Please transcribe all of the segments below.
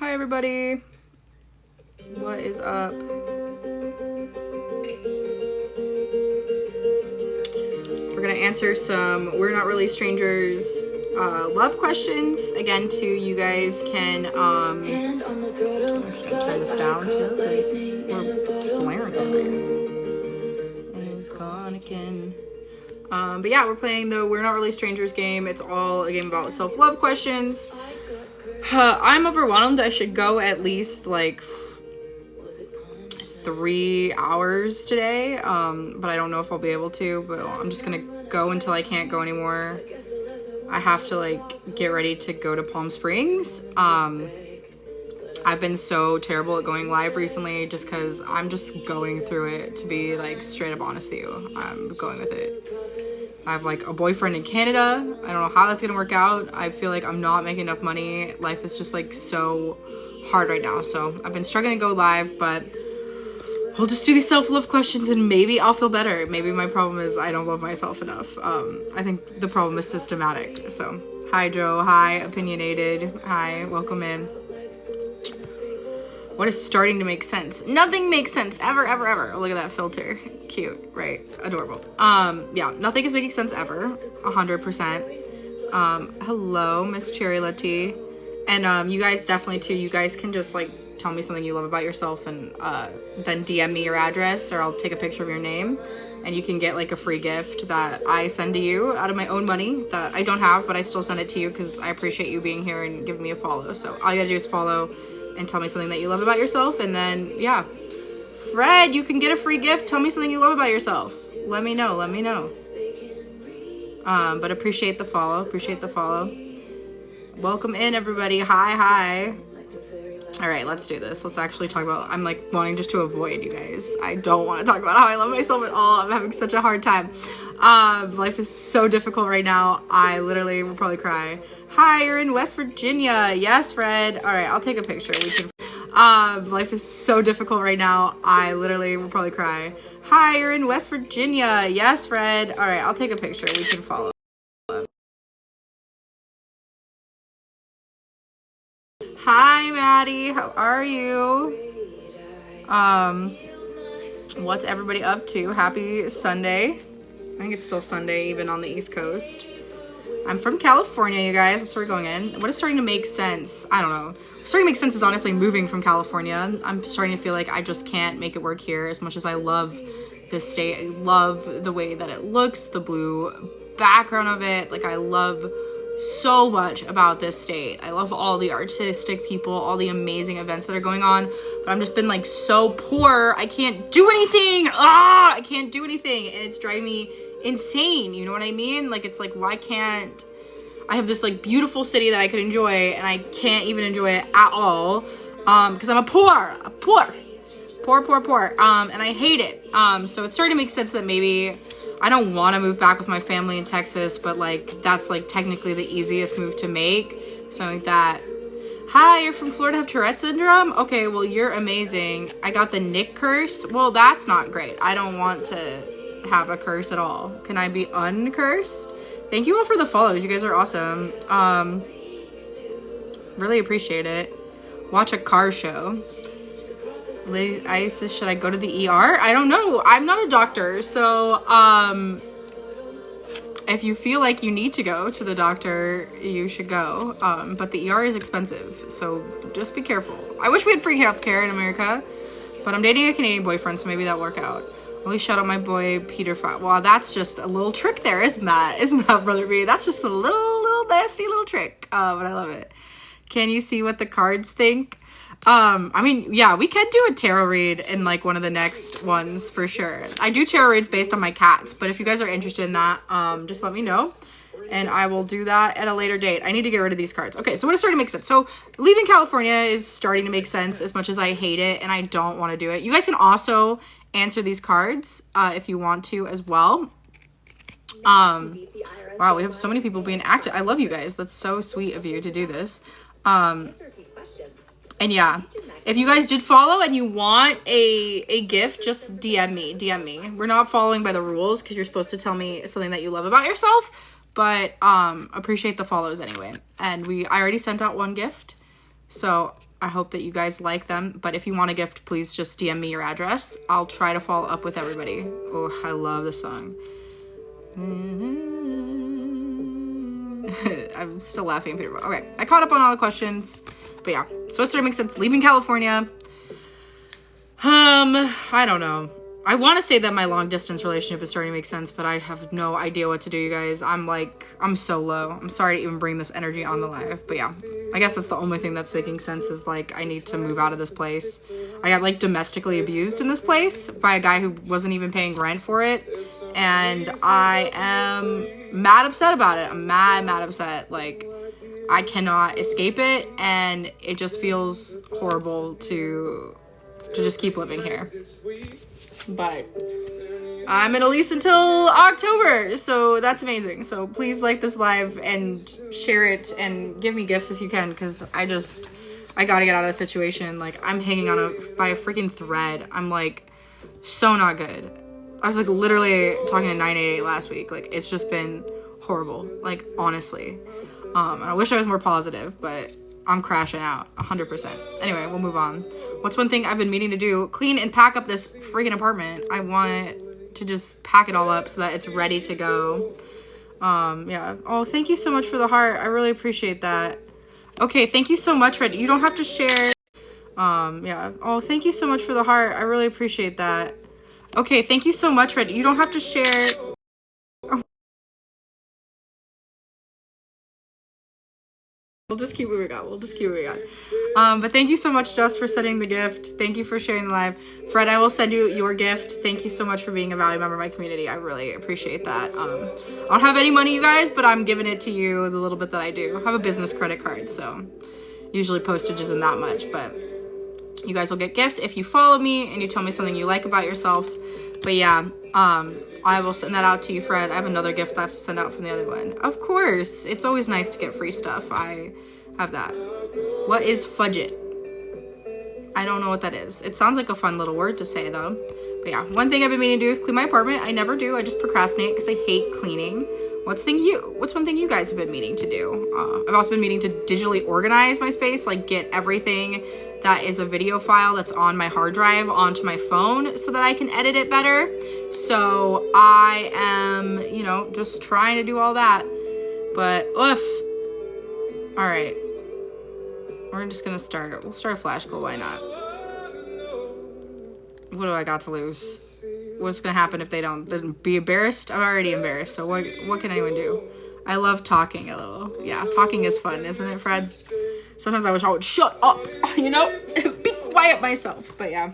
Hi everybody. What is up? We're gonna answer some We're Not Really Strangers love questions. Again, too, you guys can turn this down too, because we're blaring over here. But yeah, we're playing the We're Not Really Strangers game. It's all a game about self-love questions. I'm overwhelmed. I should go at least like 3 hours today, but I don't know if I'll be able to, but I'm just gonna go until I can't go anymore. I have to like get ready to go to Palm Springs. I've been so terrible at going live recently just because I'm just going through it, to be like straight up honest with you. I'm going with it. I have like a boyfriend in Canada. I don't know how that's gonna work out. I feel like I'm not making enough money. Life is just like so hard right now. So I've been struggling to go live, but we'll just do these self-love questions and maybe I'll feel better. Maybe my problem is I don't love myself enough. I think the problem is systematic. So hi Joe, hi Opinionated, hi, welcome in. What is starting to make sense? Nothing makes sense ever, ever, ever. Oh, look at that filter. Cute, right? Adorable. Yeah, nothing is making sense ever. 100%. Hello, Miss Cherry Latte. And you guys definitely too, you guys can just like tell me something you love about yourself and then DM me your address, or I'll take a picture of your name and you can get like a free gift that I send to you out of my own money that I don't have, but I still send it to you because I appreciate you being here and giving me a follow. So all you gotta do is follow and tell me something that you love about yourself, and then yeah, Fred, you can get a free gift. Tell me something you love about yourself. Let me know. But appreciate the follow. Welcome in everybody. Hi. All right, let's do this. Let's actually talk about, I'm like wanting just to avoid you guys. I don't want to talk about how I love myself at all. I'm having such a hard time. Life is so difficult right now. I literally will probably cry. Hi, you're in West Virginia. Yes, Fred. All right, I'll take a picture. We can. Life is so difficult right now. I literally will probably cry. Hi, you're in West Virginia. Yes, Fred. All right, I'll take a picture. We can follow up. Hi, Maddie. How are you? What's everybody up to? Happy Sunday. I think it's still Sunday, even on the East Coast. I'm from California, you guys. That's where we're going in. What is starting to make sense? I don't know. Starting to make sense is honestly moving from California. I'm starting to feel like I just can't make it work here as much as I love this state. I love the way that it looks, the blue background of it. Like, I love so much about this state. I love all the artistic people, all the amazing events that are going on, but I've just been like so poor. I can't do anything. I can't do anything. And it's driving me insane. You know what I mean? Like, it's like, why can't I have this like beautiful city that I could enjoy and I can't even enjoy it at all? Because I'm poor. And I hate it. So it's starting to make sense that maybe I don't want to move back with my family in Texas, but like that's like technically the easiest move to make. Something like that. Hi, you're from Florida, have Tourette syndrome? Okay, well, you're amazing. I got the Nick curse. Well, that's not great. I don't want to have a curse at all. Can I be uncursed? Thank you all for the follows. You guys are awesome. Really appreciate it. Watch a car show. Isis, should I go to the ER? I don't know. I'm not a doctor, so if you feel like you need to go to the doctor, you should go. But the ER is expensive, so just be careful. I wish we had free healthcare in America, but I'm dating a Canadian boyfriend, so maybe that'll work out. Only shout out my boy Peter. Wow, that's just a little trick there, isn't that? Isn't that, Brother B? That's just a little nasty little trick. But I love it. Can you see what the cards think? I mean, yeah, we could do a tarot read in like one of the next ones for sure. I do tarot reads based on my cats, but if you guys are interested in that, just let me know and I will do that at a later date. I need to get rid of these cards. Okay, so what is starting to make sense? So leaving California is starting to make sense as much as I hate it and I don't want to do it. You guys can also answer these cards if you want to as well. Wow, we have so many people being active. I love you guys. That's so sweet of you to do this. And yeah, if you guys did follow and you want a gift, just DM me. We're not following by the rules because you're supposed to tell me something that you love about yourself, but appreciate the follows anyway. And I already sent out one gift, so I hope that you guys like them. But if you want a gift, please just DM me your address. I'll try to follow up with everybody. Oh, I love this song. I'm still laughing. Okay, I caught up on all the questions. But yeah, so it started making sense. Leaving California. I don't know. I want to say that my long distance relationship is starting to make sense, but I have no idea what to do, you guys. I'm so low. I'm sorry to even bring this energy on the live, but yeah, I guess that's the only thing that's making sense is like, I need to move out of this place. I got like domestically abused in this place by a guy who wasn't even paying rent for it. And I am mad upset about it. I'm mad upset. Like, I cannot escape it. And it just feels horrible to just keep living here. But I'm in a lease until October, so that's amazing. So please like this live and share it and give me gifts if you can, because I gotta get out of the situation. Like, I'm hanging on by a freaking thread. I'm like so not good. I was like literally talking to 988 last week. Like, it's just been horrible, like, honestly. I wish I was more positive, but I'm crashing out 100%. Anyway, we'll move on. What's one thing I've been meaning to do? Clean and pack up this freaking apartment. I want to just pack it all up so that it's ready to go. Yeah. Oh, thank you so much for the heart. I really appreciate that. Okay, thank you so much, Red. You don't have to share. Yeah. Oh, thank you so much for the heart. I really appreciate that. Okay, thank you so much, Red. You don't have to share. We'll just keep what we got. But thank you so much, Just, for sending the gift. Thank you for sharing the live. Fred, I will send you your gift. Thank you so much for being a valued member of my community. I really appreciate that. I don't have any money, you guys, but I'm giving it to you, the little bit that I do. I have a business credit card, so usually postage isn't that much, but you guys will get gifts if you follow me and you tell me something you like about yourself. But yeah, I will send that out to you, Fred. I have another gift I have to send out from the other one. Of course, it's always nice to get free stuff. I have that. What is fudget? I don't know what that is. It sounds like a fun little word to say, though. But yeah, one thing I've been meaning to do is clean my apartment. I never do. I just procrastinate because I hate cleaning. What's one thing you guys have been meaning to do? I've also been meaning to digitally organize my space, like get everything that is a video file that's on my hard drive onto my phone so that I can edit it better. So I am, just trying to do all that. But oof. All right. We're just gonna start. We'll start a flash goal. Why not? What do I got to lose? What's gonna happen if they don't be embarrassed? I'm already embarrassed, so what can anyone do? I love talking a little. Yeah, talking is fun, isn't it, Fred? Sometimes I wish I would shut up, be quiet myself. But yeah,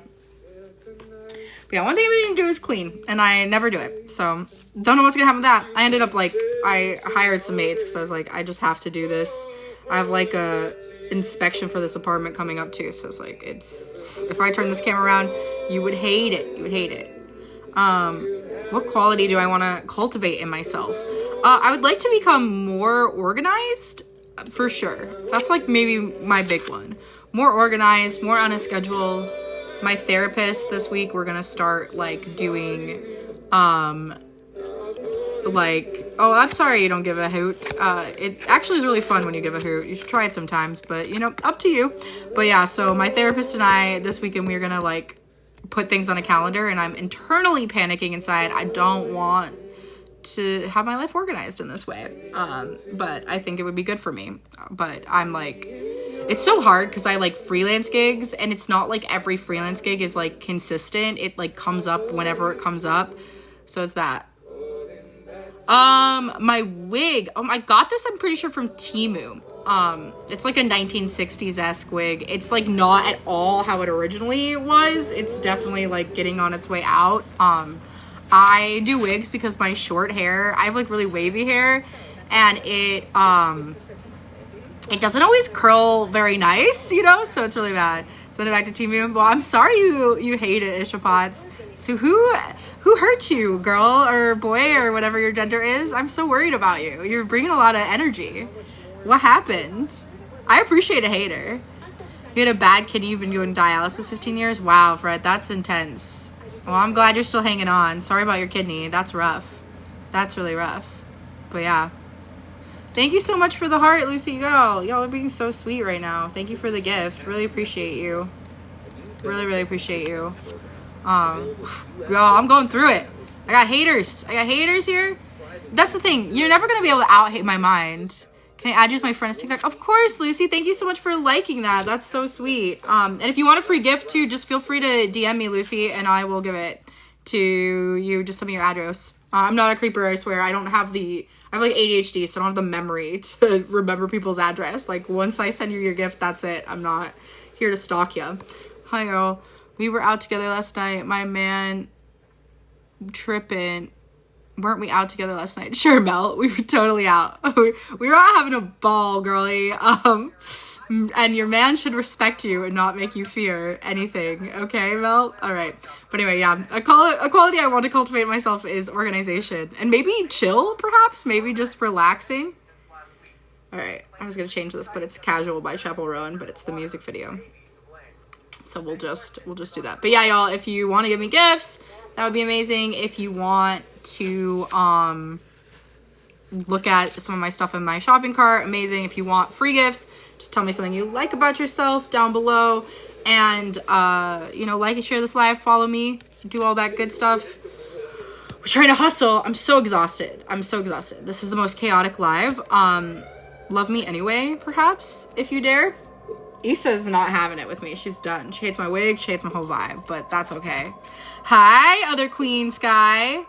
one thing I need to do is clean, and I never do it. So don't know what's gonna happen with that. I ended up I hired some maids because I was like, I just have to do this. I have like a inspection for this apartment coming up too, so it's like, if I turn this camera around, you would hate it. What quality do I want to cultivate in myself? I would like to become more organized, for sure. That's like maybe my big one. More organized, more on a schedule. My therapist this week, we're gonna start doing oh, I'm sorry you don't give a hoot. It actually is really fun when you give a hoot. You should try it sometimes, but up to you. But yeah, so my therapist and I this weekend, we're gonna put things on a calendar, and I'm internally panicking inside. I don't want to have my life organized in this way. But I think it would be good for me. But I'm it's so hard because I freelance gigs, and it's not every freelance gig is consistent. It comes up whenever it comes up. So it's that. My wig. I got this, I'm pretty sure, from Temu. It's like a 1960s-esque wig. It's not at all how it originally was. It's definitely getting on its way out. I do wigs because my short hair, I have really wavy hair, and it doesn't always curl very nice, so it's really bad. Send it back to Temu. Well, I'm sorry you hate it, Ishapots. So who hurt you, girl or boy or whatever your gender is? I'm so worried about you. You're bringing a lot of energy. What happened? I appreciate a hater. You had a bad kidney, you've been doing dialysis 15 years? Wow, Fred, that's intense. Well, I'm glad you're still hanging on. Sorry about your kidney. That's rough. That's really rough. But yeah. Thank you so much for the heart, Lucy. Y'all are being so sweet right now. Thank you for the gift. Really appreciate you. Really appreciate you. Girl, I'm going through it. I got haters here. That's the thing. You're never gonna be able to out-hate my mind. Can I add you as my friend as TikTok? Of course, Lucy. Thank you so much for liking that. That's so sweet. And if you want a free gift too, just feel free to DM me, Lucy, and I will give it to you. Just send me your address. I'm not a creeper, I swear. I have like ADHD, so I don't have the memory to remember people's address. Like, once I send you your gift, that's it. I'm not here to stalk you. Hi, girl. We were out together last night. My man tripping. Weren't we out together last night? Sure, Mel. We were totally out. We were out having a ball, girly. And your man should respect you and not make you fear anything. Okay, Mel? All right. But anyway, yeah. A quality I want to cultivate myself is organization. And maybe chill, perhaps? Maybe just relaxing? All right. I was going to change this, but it's Casual by Chappell Roan, but it's the music video. So we'll just do that. But yeah, y'all, if you want to give me gifts, that would be amazing. If you want to look at some of my stuff in my shopping cart, amazing. If you want free gifts, just tell me something you like about yourself down below. And, you know, like and share this live, follow me, do all that good stuff. We're trying to hustle. I'm so exhausted. This is the most chaotic live. Love me anyway, perhaps, if you dare. Issa's not having it with me. She's done. She hates my wig. She hates my whole vibe, but that's okay. Hi, other Queen Sky.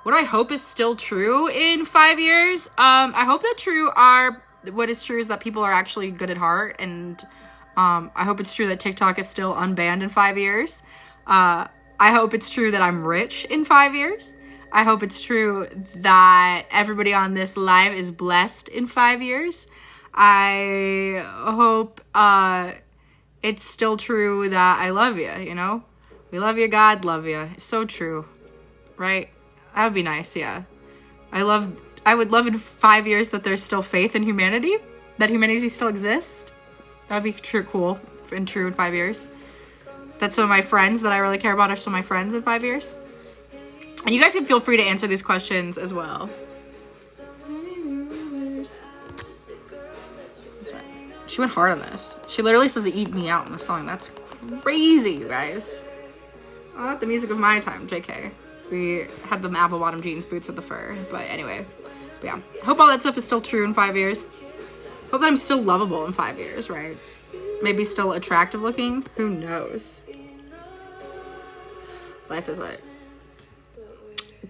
What I hope is still true in 5 years. I hope that what is true is that people are actually good at heart, and I hope it's true that TikTok is still unbanned in 5 years. I hope it's true that I'm rich in 5 years. I hope it's true that everybody on this live is blessed in 5 years. I hope it's still true that I love you, you know? We love you, God love you. It's so true, right? That would be nice, yeah. I would love in 5 years that there's still faith in humanity, that humanity still exists. That would be cool and true in 5 years. That some of my friends that I really care about are still my friends in 5 years. And you guys can feel free to answer these questions as well. She went hard on this. She literally says eat me out in the song. That's crazy, you guys. Not the music of my time, JK. We had the apple bottom jeans, boots with the fur. But anyway, yeah. Hope all that stuff is still true in 5 years. Hope that I'm still lovable in 5 years, right? Maybe still attractive looking. Who knows? Life is what?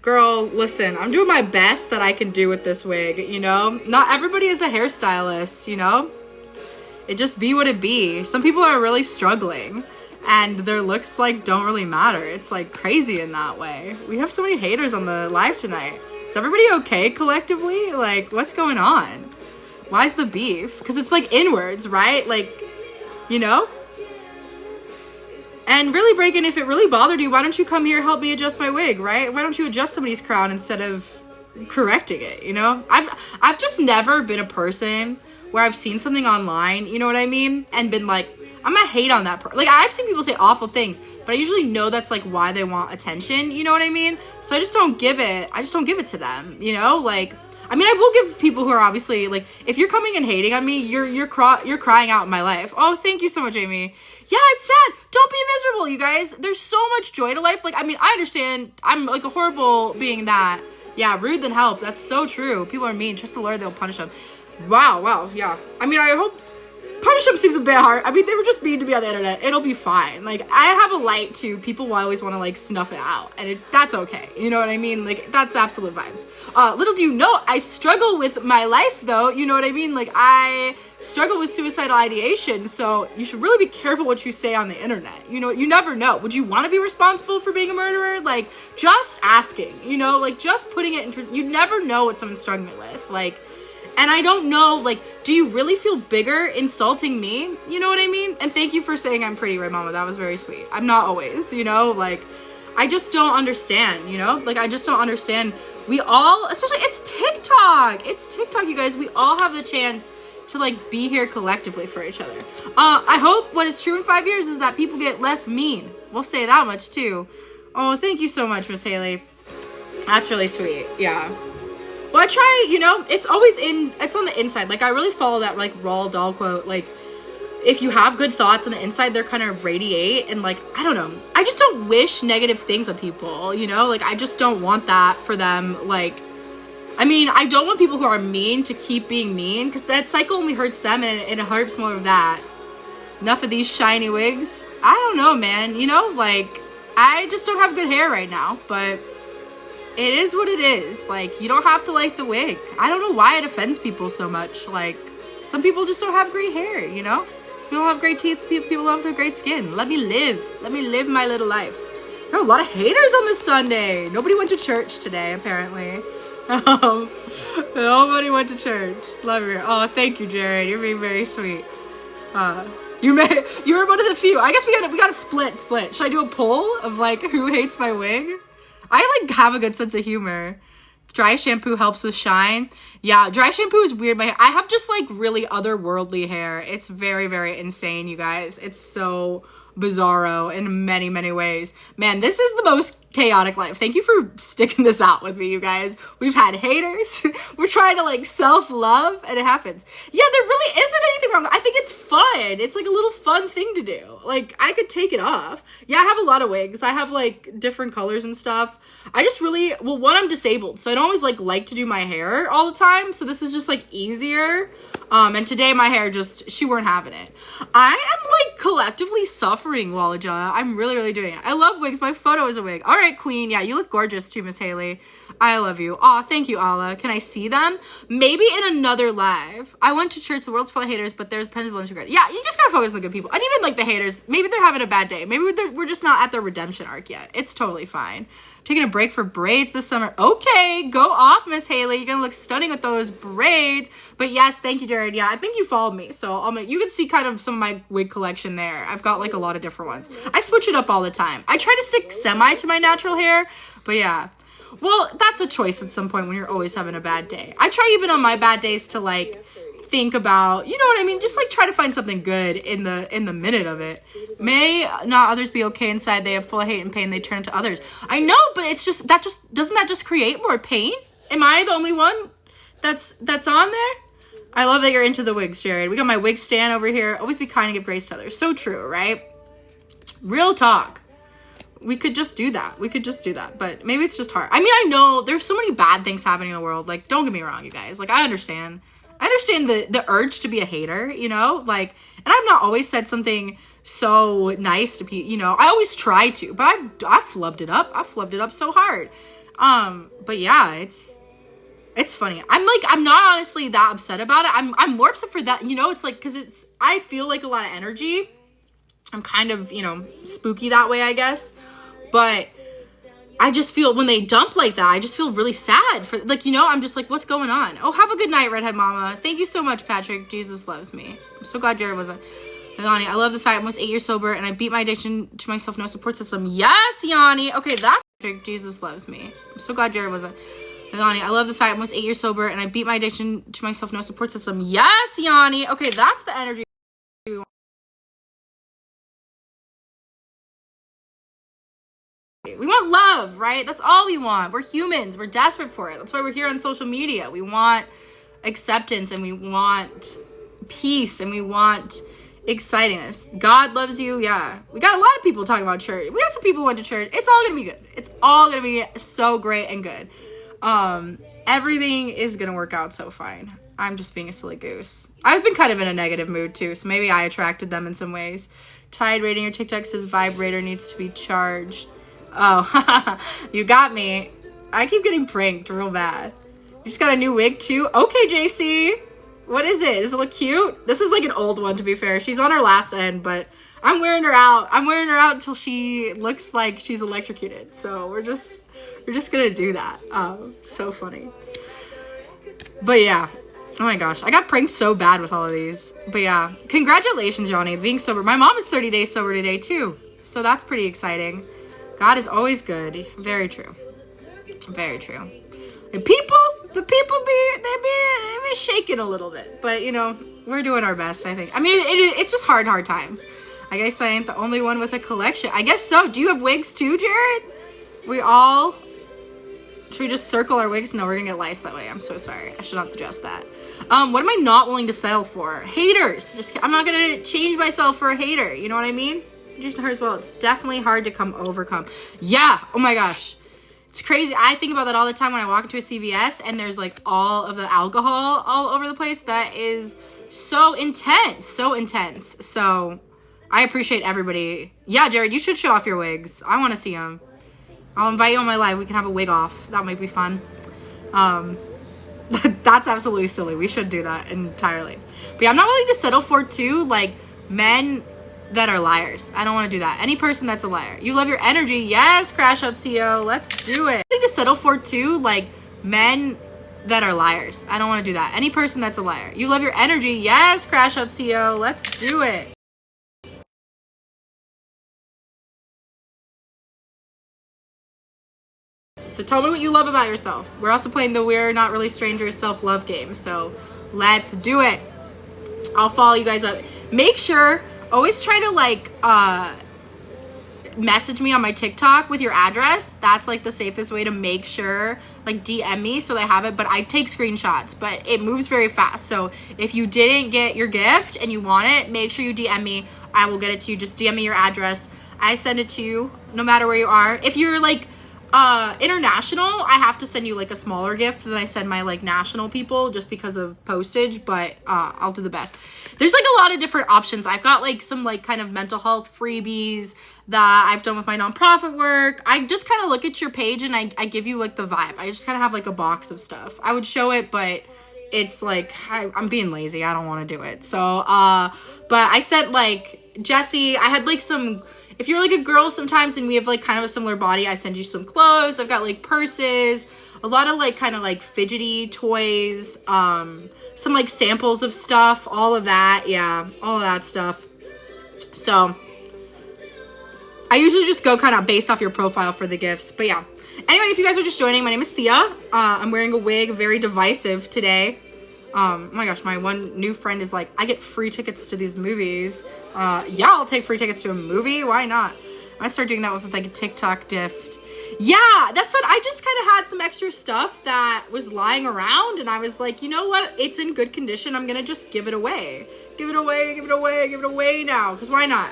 Girl, listen, I'm doing my best that I can do with this wig, you know? Not everybody is a hairstylist, you know? It just be what it be. Some people are really struggling and their looks like don't really matter. It's like crazy in that way. We have so many haters on the live tonight. Is everybody okay collectively? Like, what's going on? Why's the beef? Because it's like inwards, right? Like, you know? And really, Breakin', if it really bothered you, why don't you come here help me adjust my wig, right? Why don't you adjust somebody's crown instead of correcting it, you know? I've just never been a person where I've seen something online, you know what I mean? And been like, I'm gonna hate on that person. Like, I've seen people say awful things, but I usually know that's like why they want attention, you know what I mean? So I just don't give it to them, you know? Like, I mean, I will give people who are obviously, like, if you're coming and hating on me, you're crying out in my life. Oh, thank you so much, Amy. Yeah, it's sad. Don't be miserable, you guys. There's so much joy to life. Like, I mean, I understand I'm like a horrible being that. Yeah, rude than help. That's so true. People are mean. Trust the Lord, they'll punish them. Wow, yeah. I mean, I hope punish them seems a bit hard. I mean, they were just mean to me on the internet. It'll be fine. Like, I have a light too. People will always want to like snuff it out, and that's okay. You know what I mean? Like, that's absolute vibes. Little do you know, I struggle with my life though. You know what I mean? Like, I struggle with suicidal ideation, so you should really be careful what you say on the internet. You know, you never know. Would you want to be responsible for being a murderer? Like, just asking, you know, like just putting it in, you never know what someone's struggling with. Like, and I don't know, like, do you really feel bigger insulting me? You know what I mean? And thank you for saying I'm pretty, right, Mama? That was very sweet. I'm not always, you know? Like, I just don't understand, you know? Like, I just don't understand. We all, especially, it's TikTok. It's TikTok, you guys. We all have the chance to, like, be here collectively for each other. I hope what is true in 5 years is that people get less mean. We'll say that much, too. Oh, thank you so much, Miss Haley. That's really sweet. Yeah. Well, I try, you know, it's on the inside. Like, I really follow that, like, Roald Dahl quote. Like, if you have good thoughts on the inside, they're kind of radiate. And, like, I don't know. I just don't wish negative things on people, you know? Like, I just don't want that for them. Like, I mean, I don't want people who are mean to keep being mean, because that cycle only hurts them, and it hurts more of that. Enough of these shiny wigs. I don't know, man. You know, like, I just don't have good hair right now, but it is what it is. Like, you don't have to like the wig. I don't know why it offends people so much. Like, some people just don't have great hair, you know? Some people have great teeth, people don't have great skin. Let me live. Let me live my little life. There are a lot of haters on this Sunday. Nobody went to church today, apparently. Nobody went to church. Love you. Oh, thank you, Jared. You're being very sweet. You're one of the few. I guess we gotta split. Should I do a poll of, like, who hates my wig? I, like, have a good sense of humor. Dry shampoo helps with shine. Yeah, dry shampoo is weird. I have just, like, really otherworldly hair. It's very, very insane, you guys. It's so bizarro in many, many ways. Man, this is the most chaotic life. Thank you for sticking this out with me, you guys. We've had haters. We're trying to, like, self-love, and it happens. Yeah, there really isn't anything wrong. I think it's fun. It's, like, a little fun thing to do. Like, I could take it off. Yeah, I have a lot of wigs. I have, like, different colors and stuff. I just really, well, one, I'm disabled, so I don't always, like to do my hair all the time, so this is just, like, easier. And today my hair just, she weren't having it. I am, like, collectively suffering, Walaja. I'm really, really doing it. I love wigs. My photo is a wig. All right, queen. Yeah, you look gorgeous too, Miss Haley. I love you. Aw, thank you, Allah. Can I see them? Maybe in another live. I went to church. The world's full of haters, but there's plentiful and regret. Yeah, you just gotta focus on the good people. And even, like, the haters, maybe they're having a bad day. Maybe we're just not at their redemption arc yet. It's totally fine. Taking a break for braids this summer. Okay, go off, Miss Haley. You're gonna look stunning with those braids. But yes, thank you, Jared. Yeah, I think you followed me, so you can see kind of some of my wig collection there. I've got, like, a lot of different ones. I switch it up all the time. I try to stick semi to my natural hair, but yeah. Well, that's a choice at some point when you're always having a bad day. I try even on my bad days to, like, think about, you know what I mean? Just, like, try to find something good in the minute of it. May not others be okay inside. They have full of hate and pain. They turn to others. I know, but it's just, doesn't that just create more pain? Am I the only one that's on there? I love that you're into the wigs, Jared. We got my wig stand over here. Always be kind and give grace to others. So true, right? Real talk. We could just do that. But maybe it's just hard. I mean, I know there's so many bad things happening in the world. Like, don't get me wrong, you guys. Like, I understand the urge to be a hater, you know? Like, and I've not always said something so nice to people, you know? I always try to, but I've flubbed it up. I've flubbed it up so hard. But yeah, it's funny. I'm not honestly that upset about it. I'm more upset for that, you know? It's like, because I feel like a lot of energy. I'm kind of, you know, spooky that way, I guess. But I just feel when they dump like that, I just feel really sad for, like, you know, I'm just like, what's going on? Oh, have a good night, Redhead Mama. Thank you so much, Patrick. Jesus loves me. I'm so glad Jared wasn't. Yanni, I love the fact I'm almost 8 years sober and I beat my addiction to myself, no support system. Yes, Yanni. Okay, that's Patrick. Jesus loves me. I'm so glad Jared wasn't. Yanni, I love the fact I'm almost 8 years sober and I beat my addiction to myself, no support system. Yes, Yanni. Okay, that's the energy. We want love, right? That's all we want. We're humans. We're desperate for it. That's why we're here on social media. We want acceptance and we want peace and we want excitingness. God loves you. Yeah. We got a lot of people talking about church. We got some people who went to church. It's all going to be good. It's all going to be so great and good. Everything is going to work out so fine. I'm just being a silly goose. I've been kind of in a negative mood too, so maybe I attracted them in some ways. Tide rating your TikTok says vibrator needs to be charged. Oh, you got me. I keep getting pranked real bad. You just got a new wig too? Okay, JC. What is it? Does it look cute? This is like an old one, to be fair. She's on her last end, but I'm wearing her out. I'm wearing her out until she looks like she's electrocuted. So we're just gonna do that. So funny. But yeah. Oh my gosh. I got pranked so bad with all of these. But yeah. Congratulations, Johnny, being sober. My mom is 30 days sober today too. So that's pretty exciting. God is always good. Very true. Very true. The people be shaking a little bit, but you know, we're doing our best, I think. I mean, it's just hard times. I guess I ain't the only one with a collection. I guess so. Do you have wigs too, Jared? We all Should we just circle our wigs? No, we're gonna get lice that way. I'm so sorry. I should not suggest that. What am I not willing to settle for? Haters. I'm not gonna change myself for a hater. You know what I mean? Just hurts. Well, it's definitely hard to overcome. Yeah. Oh my gosh. It's crazy. I think about that all the time when I walk into a CVS and there's like all of the alcohol all over the place. That is so intense. So intense. So I appreciate everybody. Yeah, Jared, you should show off your wigs. I want to see them. I'll invite you on my live. We can have a wig off. That might be fun. That's absolutely silly. We should do that entirely. But yeah, I'm not willing to settle for like men that are liars. I don't want to do that. Any person that's a liar. You love your energy. Yes, Crash Out CEO. Let's do it. I think to settle for like men that are liars. I don't want to do that. Any person that's a liar. You love your energy. Yes, Crash Out CEO. Let's do it. So tell me what you love about yourself. We're also playing the We're Not Really Strangers self-love game. So let's do it. I'll follow you guys up. Make sure, always try to like message me on my TikTok with your address. That's like the safest way to make sure, like DM me so they have it. But I take screenshots, but it moves very fast. So if you didn't get your gift and you want it, make sure you DM me. I will get it to you. Just DM me your address. I send it to you no matter where you are. If you're like international, I have to send you like a smaller gift than I send my like national people just because of postage, but I'll do the best. There's like a lot of different options. I've got like some like kind of mental health freebies that I've done with my nonprofit work. I just kind of look at your page and I give you like the vibe. I just kind of have like a box of stuff. I would show it, but it's like I'm being lazy. I don't want to do it. So but I sent like Jesse, I had like some, if you're like a girl sometimes and we have like kind of a similar body, I send you some clothes. I've got like purses, a lot of like kind of like fidgety toys, some like samples of stuff, all of that. Yeah, all of that stuff. So I usually just go kind of based off your profile for the gifts. But yeah. Anyway, if you guys are just joining, my name is Thea. I'm wearing a wig, very divisive today. Oh my gosh, my one new friend is like, I get free tickets to these movies. Yeah, I'll take free tickets to a movie. Why not? I'm gonna start doing that with like a TikTok gift. Yeah, that's what I just kind of had some extra stuff that was lying around and I was like, you know what? It's in good condition. I'm gonna just give it away. Give it away, give it away, give it away now. Because why not?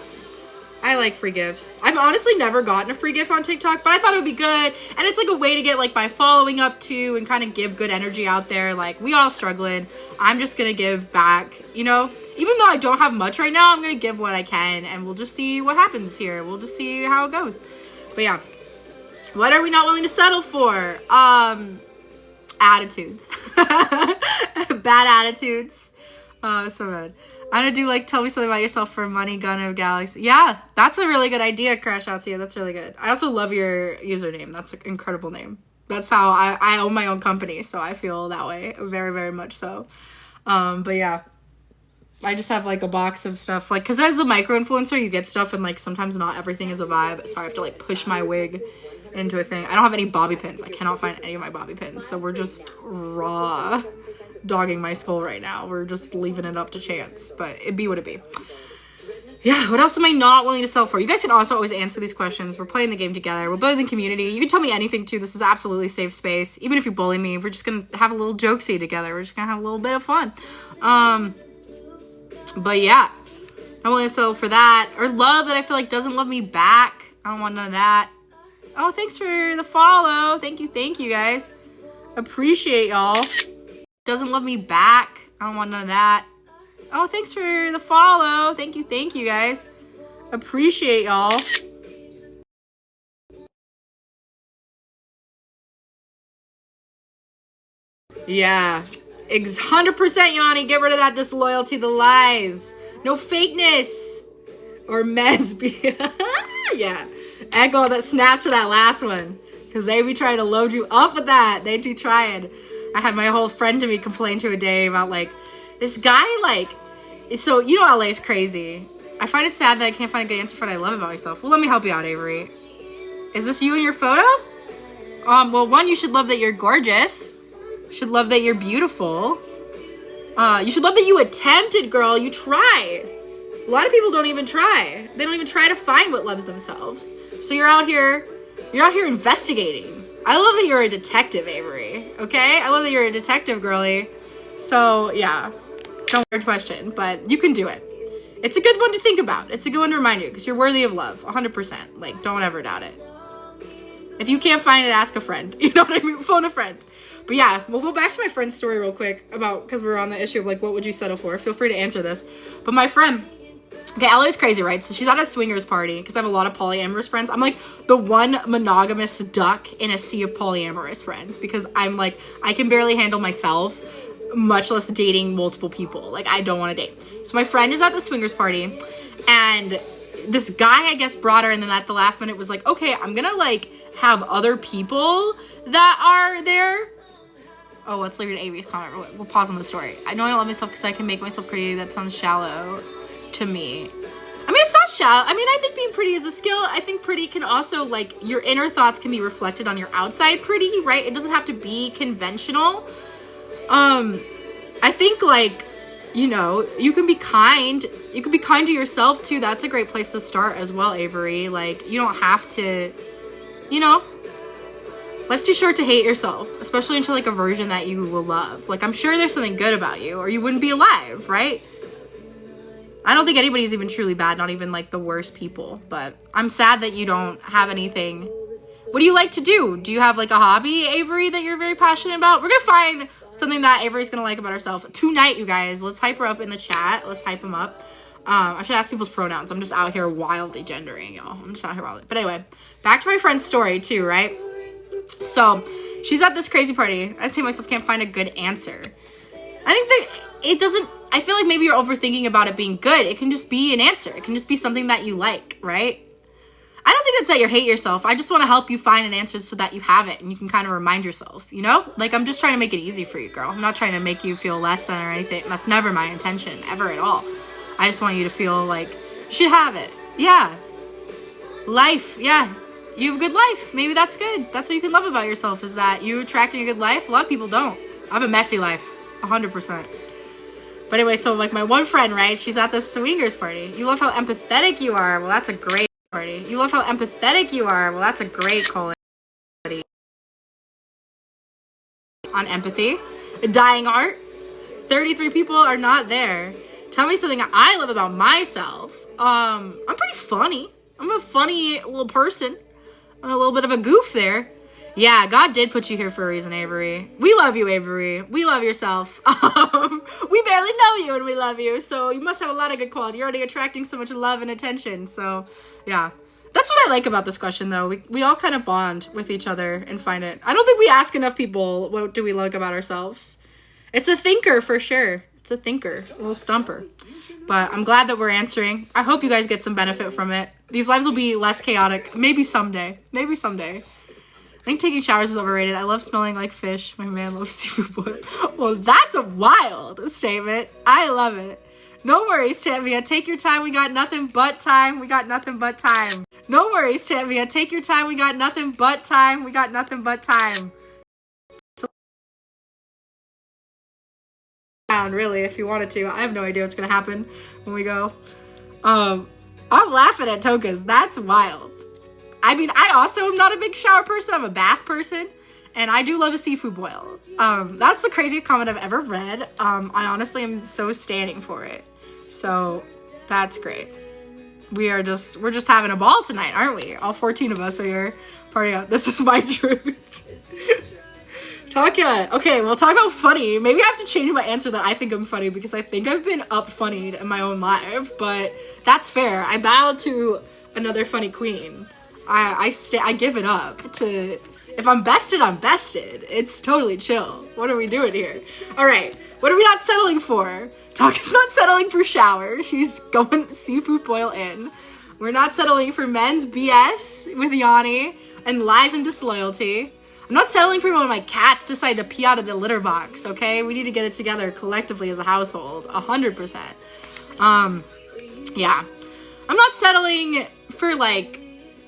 I like free gifts. I've honestly never gotten a free gift on TikTok, but I thought it would be good. And it's like a way to get like my following up to and kind of give good energy out there. Like we all struggling. I'm just going to give back, you know, even though I don't have much right now, I'm going to give what I can and we'll just see what happens here. We'll just see how it goes. But yeah, what are we not willing to settle for? Attitudes. Bad attitudes. So bad. I'm gonna do like tell me something about yourself for Money Gun of Galaxy. Yeah, that's a really good idea, Crash Out. Yeah, that's really good. I also love your username. That's an incredible name. That's how I own my own company, so I feel that way very, very much so. But yeah, I just have like a box of stuff, like, because as a micro influencer, you get stuff and like sometimes not everything is a vibe, so I have to like push my wig into a thing. I don't have any bobby pins. I cannot find any of my bobby pins, so we're just raw dogging my skull right now. We're just leaving it up to chance, but it be what it be. Yeah, what else am I not willing to sell for? You guys can also always answer these questions. We're playing the game together. We're building the community. You can tell me anything too. This is absolutely safe space. Even if you bully me, we're just gonna have a little jokesy together. We're just gonna have a little bit of fun. But yeah, I'm willing to sell for that. Or love that I feel like doesn't love me back. I don't want none of that. Oh, thanks for the follow. Thank you guys. Appreciate y'all. Doesn't love me back. I don't want none of that. Oh, thanks for the follow. Thank you guys. Appreciate y'all. Yeah. 100% Yanni. Get rid of that disloyalty, the lies. No fakeness. Or meds be. Yeah. Echo that snaps for that last one. Because they be trying to load you up with that. They do trying. I had my whole friend to me complain to a day about like this guy, like, so you know LA is crazy. I find it sad that I can't find a good answer for what I love about myself. Well, let me help you out, Avery. Is this you in your photo? Well, one, you should love that you're gorgeous. You should love that you're beautiful. You should love that you attempted, girl. You tried. A lot of people don't even try. They don't even try to find what loves themselves. So you're out here investigating. I love that you're a detective, Avery. Okay? I love that you're a detective, girly. So, yeah. Don't weird question, but you can do it. It's a good one to think about. It's a good one to remind you, because you're worthy of love. 100%. Like, don't ever doubt it. If you can't find it, ask a friend. You know what I mean? Phone a friend. But yeah, we'll go back to my friend's story real quick about, because we're on the issue of like, what would you settle for? Feel free to answer this. But my friend, okay, Ellie's crazy, right? So she's at a swingers party, because I have a lot of polyamorous friends. I'm like the one monogamous duck in a sea of polyamorous friends, because I'm like, I can barely handle myself, much less dating multiple people. Like, I don't want to date. So my friend is at the swingers party, and this guy, I guess, brought her, and then at the last minute was like, okay, I'm gonna like have other people that are there. Oh, let's leave it Avery's comment. We'll pause on the story. I know I don't love myself because I can make myself pretty. That sounds shallow to me. I mean, it's not shallow. I mean, I think being pretty is a skill. I think pretty can also, like, your inner thoughts can be reflected on your outside pretty, right? It doesn't have to be conventional. I think, like, you know, you can be kind. You can be kind to yourself, too. That's a great place to start as well, Avery. Like, you don't have to, you know, life's too short to hate yourself, especially into, like, a version that you will love. Like, I'm sure there's something good about you, or you wouldn't be alive, right? I don't think anybody's even truly bad, not even, like, the worst people. But I'm sad that you don't have anything. What do you like to do? Do you have, like, a hobby, Avery, that you're very passionate about? We're gonna find something that Avery's gonna like about herself tonight, you guys. Let's hype her up in the chat. Let's hype them up. I should ask people's pronouns. I'm just out here wildly gendering, y'all. I'm just out here wildly. But anyway, back to my friend's story, too, right? So, she's at this crazy party. I say myself can't find a good answer. I think that it doesn't, I feel like maybe you're overthinking about it being good. It can just be an answer. It can just be something that you like, right? I don't think that's that you hate yourself. I just want to help you find an answer so that you have it and you can kind of remind yourself, you know? Like, I'm just trying to make it easy for you, girl. I'm not trying to make you feel less than or anything. That's never my intention, ever at all. I just want you to feel like you should have it. Yeah. Life, yeah. You have a good life. Maybe that's good. That's what you can love about yourself, is that you attracting a good life. A lot of people don't. I have a messy life. 100%. But anyway, so like my one friend, right? She's at the swingers party. You love how empathetic you are. Well, that's a great party. You love how empathetic you are. Well, that's a great quality. On empathy. Dying art. 33 people are not there. Tell me something I love about myself. I'm pretty funny. I'm a funny little person. I'm a little bit of a goof there. Yeah, God did put you here for a reason, Avery. We love you, Avery. We love yourself. We barely know you and we love you, so you must have a lot of good quality. You're already attracting so much love and attention, so yeah. That's what I like about this question, though. We all kind of bond with each other and find it. I don't think we ask enough people, what do we like about ourselves? It's a thinker, for sure. It's a thinker, a little stumper. But I'm glad that we're answering. I hope you guys get some benefit from it. These lives will be less chaotic. Maybe someday. Maybe someday. I think taking showers is overrated. I love smelling like fish. My man loves seafood boil. Well, that's a wild statement. I love it. No worries, Tanvia. Take your time. We got nothing but time. We got nothing but time. No worries, Tanvia. Take your time. We got nothing but time. We got nothing but time. Really, if you wanted to. I have no idea what's gonna happen when we go. I'm laughing at Tokas. That's wild. I mean, I also am not a big shower person. I'm a bath person, and I do love a seafood boil. That's the craziest comment I've ever read. I honestly am so standing for it. So that's great. We're just having a ball tonight, aren't we? All 14 of us are here partying out. This is my truth. Okay, we'll talk about funny. Maybe I have to change my answer that I think I'm funny, because I think I've been up funnied in my own life, but that's fair. I bow to another funny queen. I give it up to, if I'm bested, I'm bested. It's totally chill. What are we doing here? All right, what are we not settling for? Taka's not settling for shower. She's going seafood boil in. We're not settling for men's BS with Yanni and lies and disloyalty. I'm not settling for when my cats decide to pee out of the litter box, okay? We need to get it together collectively as a household, 100%. Yeah. I'm not settling for, like,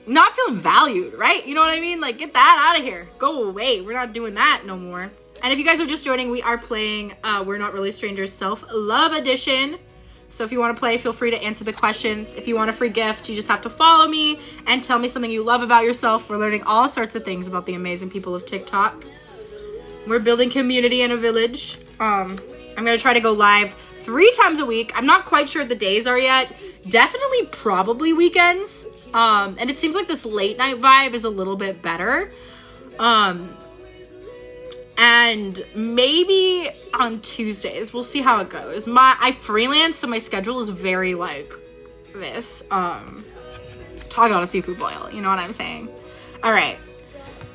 not feeling valued, right? You know what I mean? Like, get that out of here. Go away. We're not doing that no more. And if you guys are just joining, we are playing We're Not Really Strangers Self-Love Edition. So if you want to play, feel free to answer the questions. If you want a free gift, you just have to follow me and tell me something you love about yourself. We're learning all sorts of things about the amazing people of TikTok. We're building community in a village. I'm going to try to go live 3 times a week. I'm not quite sure what the days are yet. Definitely probably weekends. And it seems like this late night vibe is a little bit better. And maybe on Tuesdays, we'll see how it goes. I freelance, so my schedule is very like this. Talk about a seafood boil, you know what I'm saying? All right.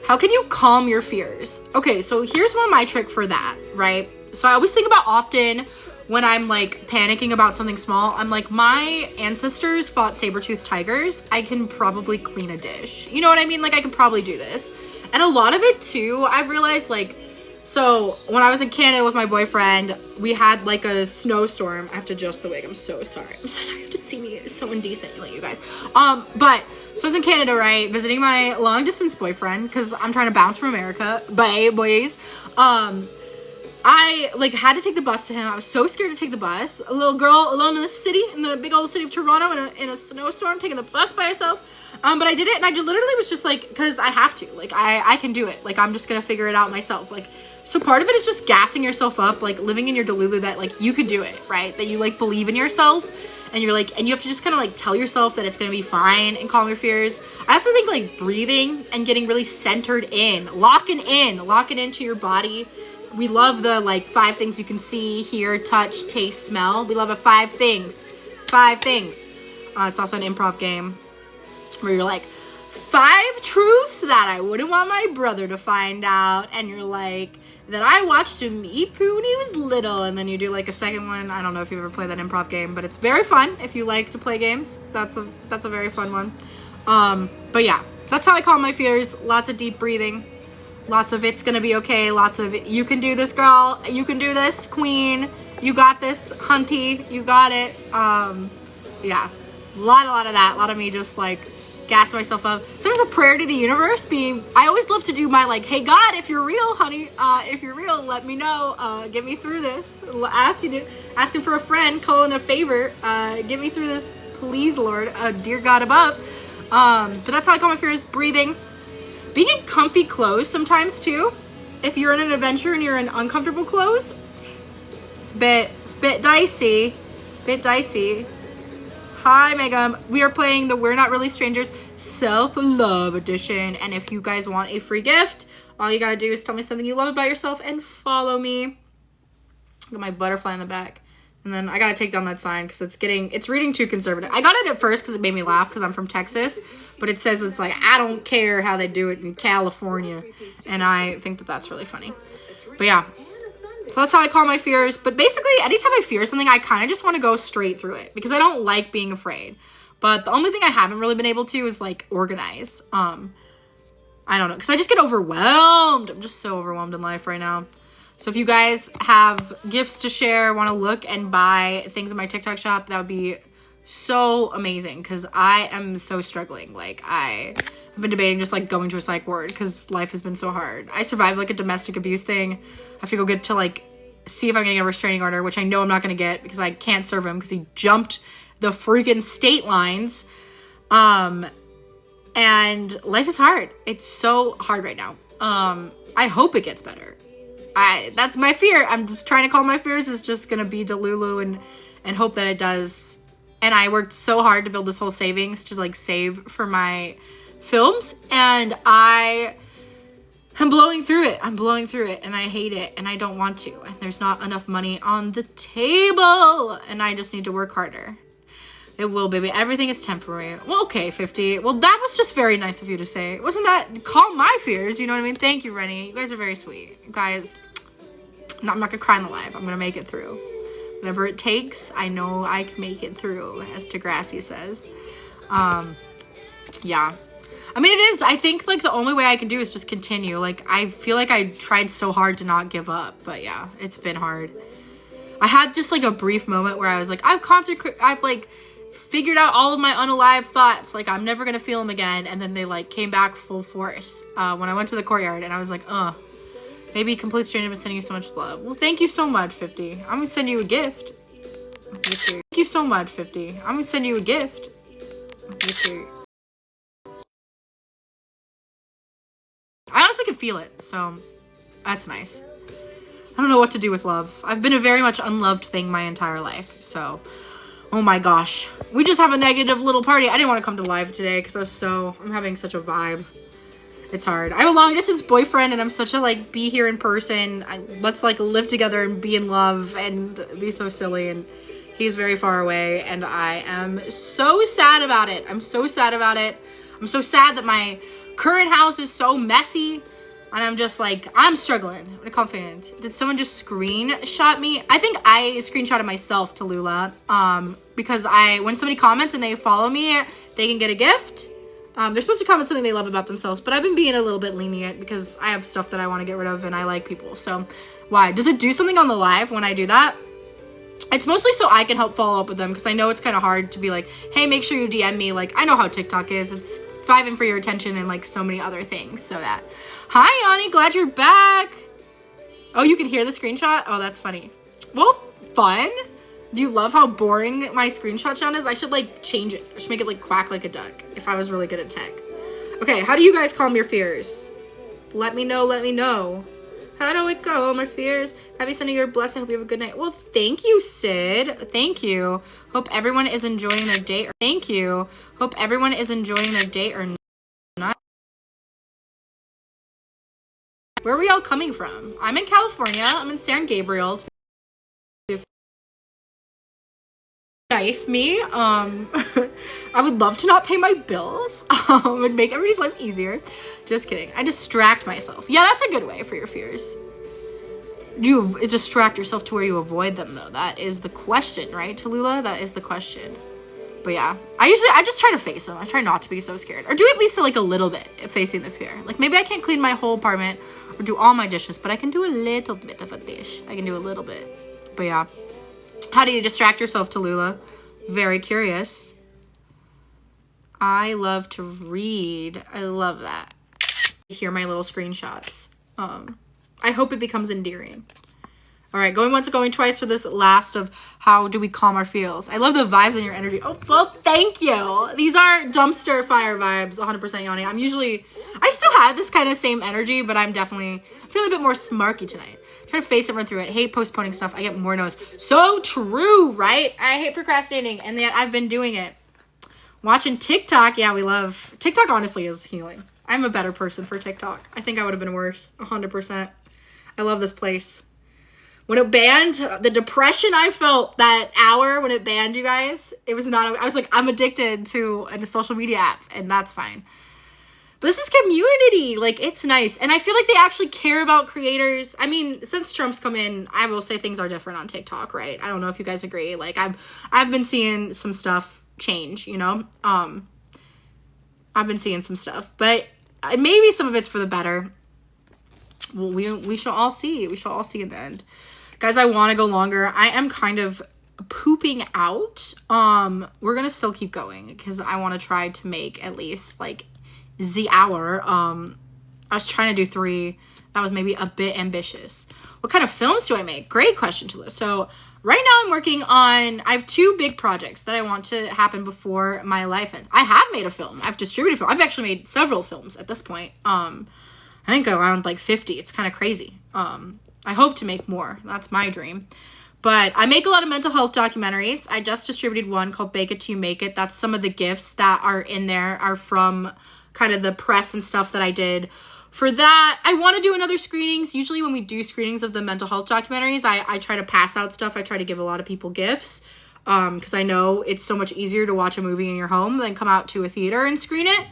How can you calm your fears? Okay, so here's my trick for that, right? So I always think about often when I'm like panicking about something small, I'm like, my ancestors fought saber-toothed tigers. I can probably clean a dish. You know what I mean? Like I can probably do this. And a lot of it too, I've realized like, so when I was in Canada with my boyfriend, we had like a snowstorm. I have to adjust the wig. I'm so sorry. I'm so sorry you have to see me. It's so indecent, you guys. But so I was in Canada, right? Visiting my long distance boyfriend because I'm trying to bounce from America. Bye, boys. I like had to take the bus to him. I was so scared to take the bus. A little girl alone in the city, in the big old city of Toronto, in a snowstorm, taking the bus by herself. But I did it, and I literally was just like, because I have to. Like, I can do it. Like, I'm just gonna figure it out myself. Like, so part of it is just gassing yourself up, like living in your delulu that like you could do it, right? That you like believe in yourself, and you're like, and you have to just kind of like tell yourself that it's gonna be fine and calm your fears. I also think like breathing and getting really centered in, locking into your body. We love the like 5 things you can see, hear, touch, taste, smell. We love a 5 things. 5 things. It's also an improv game where you're like, 5 truths that I wouldn't want my brother to find out. And you're like, that I watched him eat poo when he was little. And then you do like a second one. I don't know if you've ever played that improv game, but it's very fun if you like to play games. That's a very fun one. But yeah, that's how I calm my fears. Lots of deep breathing. Lots of it's gonna be okay. Lots of you can do this, girl. You can do this, queen. You got this, hunty. You got it. Yeah, a lot of that. A lot of me just like gas myself up. Sometimes a prayer to the universe being. I always love to do my like, hey God, if you're real, honey, if you're real, let me know. Get me through this. Asking for a friend, calling a favor. Get me through this, please, Lord. Dear God above. But that's how I calm my fears. Breathing. Being in comfy clothes sometimes too. If you're in an adventure and you're in uncomfortable clothes, it's a bit dicey. Hi, Megan. We are playing the We're Not Really Strangers Self-Love Edition. And if you guys want a free gift, all you gotta do is tell me something you love about yourself and follow me. Got my butterfly in the back. And then I gotta take down that sign because it's reading too conservative. I got it at first because it made me laugh because I'm from Texas. But it says it's like, I don't care how they do it in California. And I think that that's really funny. But yeah. So that's how I calm my fears. But basically, anytime I fear something, I kind of just want to go straight through it. Because I don't like being afraid. But the only thing I haven't really been able to is like organize. I don't know. Because I just get overwhelmed. I'm just so overwhelmed in life right now. So if you guys have gifts to share, want to look and buy things in my TikTok shop, that would be so amazing because I am so struggling. Like I've been debating just like going to a psych ward because life has been so hard. I survived like a domestic abuse thing. I have to go get to like see if I'm getting a restraining order, which I know I'm not going to get because I can't serve him because he jumped the freaking state lines. And life is hard. It's so hard right now. I hope it gets better. That's my fear. I'm just trying to calm my fears. It's just gonna be Delulu and hope that it does. And I worked so hard to build this whole savings to like save for my films, and I am blowing through it. I'm blowing through it, and I hate it, and I don't want to. And there's not enough money on the table, and I just need to work harder. It will, baby. Everything is temporary. Well, okay, 50. Well, that was just very nice of you to say. Wasn't that calm my fears? You know what I mean? Thank you, Rennie. You guys are very sweet. You guys, no, I'm not gonna cry in the live. I'm gonna make it through. Whatever it takes, I know I can make it through, as Degrassi says. Yeah. I mean, it is. I think, like, the only way I can do is just continue. Like, I feel like I tried so hard to not give up. But, yeah, it's been hard. I had just, like, a brief moment where I was like, I've like, figured out all of my unalive thoughts. Like, I'm never gonna feel them again. And then they, like, came back full force when I went to the courtyard. And I was like, maybe complete stranger was sending you so much love. Well, thank you so much, 50. I'm gonna send you a gift. you so much, 50. I'm gonna send you a gift. I honestly can feel it, so that's nice. I don't know what to do with love. I've been a very much unloved thing my entire life, so oh my gosh. We just have a negative little party. I didn't want to come to live today because I'm having such a vibe. It's hard. I have a long distance boyfriend and I'm such a like be here in person. Let's like live together and be in love and be so silly, and he's very far away and I am so sad about it. I'm so sad about it. I'm so sad that my current house is so messy. And I'm just like, I'm struggling. I'm confident. Did someone just screenshot me? I think I screenshotted myself to Lula. Because when somebody comments and they follow me, they can get a gift. They're supposed to comment something they love about themselves, but I've been being a little bit lenient because I have stuff that I want to get rid of and I like people. So why? Does it do something on the live when I do that? It's mostly so I can help follow up with them because I know it's kind of hard to be like, hey, make sure you DM me. Like, I know how TikTok is. It's thriving for your attention and like so many other things. So that. Hi, Ani. Glad you're back. Oh, you can hear the screenshot? Oh, that's funny. Well, fun. Do you love how boring my screenshot sound is? I should like change it. I should make it like quack like a duck if I was really good at tech. Okay, how do you guys calm your fears? Let me know, let me know. How do I calm my fears? Happy Sunday, you're blessed. I hope you have a good night. Well, thank you, Sid. Thank you. Hope everyone is enjoying their day. Thank you. Hope everyone is enjoying their day or not. Where are we all coming from? I'm in California. I'm in San Gabriel. Knife me. I would love to not pay my bills. Would make everybody's life easier. Just kidding. I distract myself. Yeah, that's a good way for your fears. Do you distract yourself to where you avoid them though? That is the question, right, Tallulah? That is the question. But yeah, I just try to face them. I try not to be so scared, or do at least like a little bit facing the fear. Like maybe I can't clean my whole apartment or do all my dishes, but I can do a little bit of a dish. I can do a little bit. But yeah. How do you distract yourself, Tallulah? Very curious. I love to read. I love that. Hear my little screenshots. I hope it becomes endearing. All right, going once and going twice for this last of how do we calm our feels. I love the vibes and your energy. Oh, well, thank you. These are dumpster fire vibes, 100% Yanni. I still have this kind of same energy, but I'm definitely feeling a bit more smarky tonight. Trying to face it, run through it. Hate postponing stuff. I get more no's. So true, right? I hate procrastinating, and yet I've been doing it. Watching TikTok. Yeah, we love. TikTok honestly is healing. I'm a better person for TikTok. I think I would have been worse, 100%. I love this place. When it banned, the depression I felt that hour when it banned you guys, it was not, I was like, I'm addicted to a social media app, and that's fine. But this is community. Like, it's nice. And I feel like they actually care about creators. I mean, since Trump's come in, I will say things are different on TikTok, right? I don't know if you guys agree. Like, I've been seeing some stuff change, you know? I've been seeing some stuff. But maybe some of it's for the better. Well, we shall all see. We shall all see in the end. Guys, I want to go longer. I am kind of pooping out. We're going to still keep going because I want to try to make at least, like, the hour. I was trying to do 3. That was maybe a bit ambitious. What kind of films do I make? Great question, Tula. So right now I'm working on, I have 2 big projects that I want to happen before my life ends. I have made a film. I've distributed film. I've actually made several films at this point. I think around like 50. It's kind of crazy. I hope to make more. That's my dream. But I make a lot of mental health documentaries. I just distributed one called Bake It Till You Make It. That's some of the gifts that are in there are from kind of the press and stuff that I did. For that, I want to do another screenings. Usually when we do screenings of the mental health documentaries, I try to pass out stuff. I try to give a lot of people gifts because I know it's so much easier to watch a movie in your home than come out to a theater and screen it.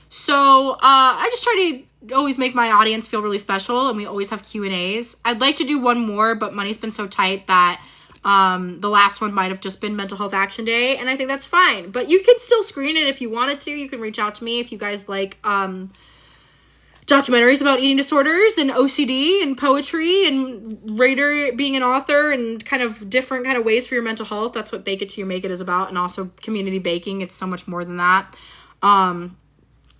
So I just try to always make my audience feel really special, and we always have Q&As. I'd like to do one more, but money's been so tight that the last one might have just been Mental Health Action Day, and I think that's fine. But you can still screen it if you wanted to. You can reach out to me if you guys like documentaries about eating disorders and OCD and poetry and writer being an author and kind of different kind of ways for your mental health. That's what Bake It Till You Make It is about, and also community baking. It's so much more than that.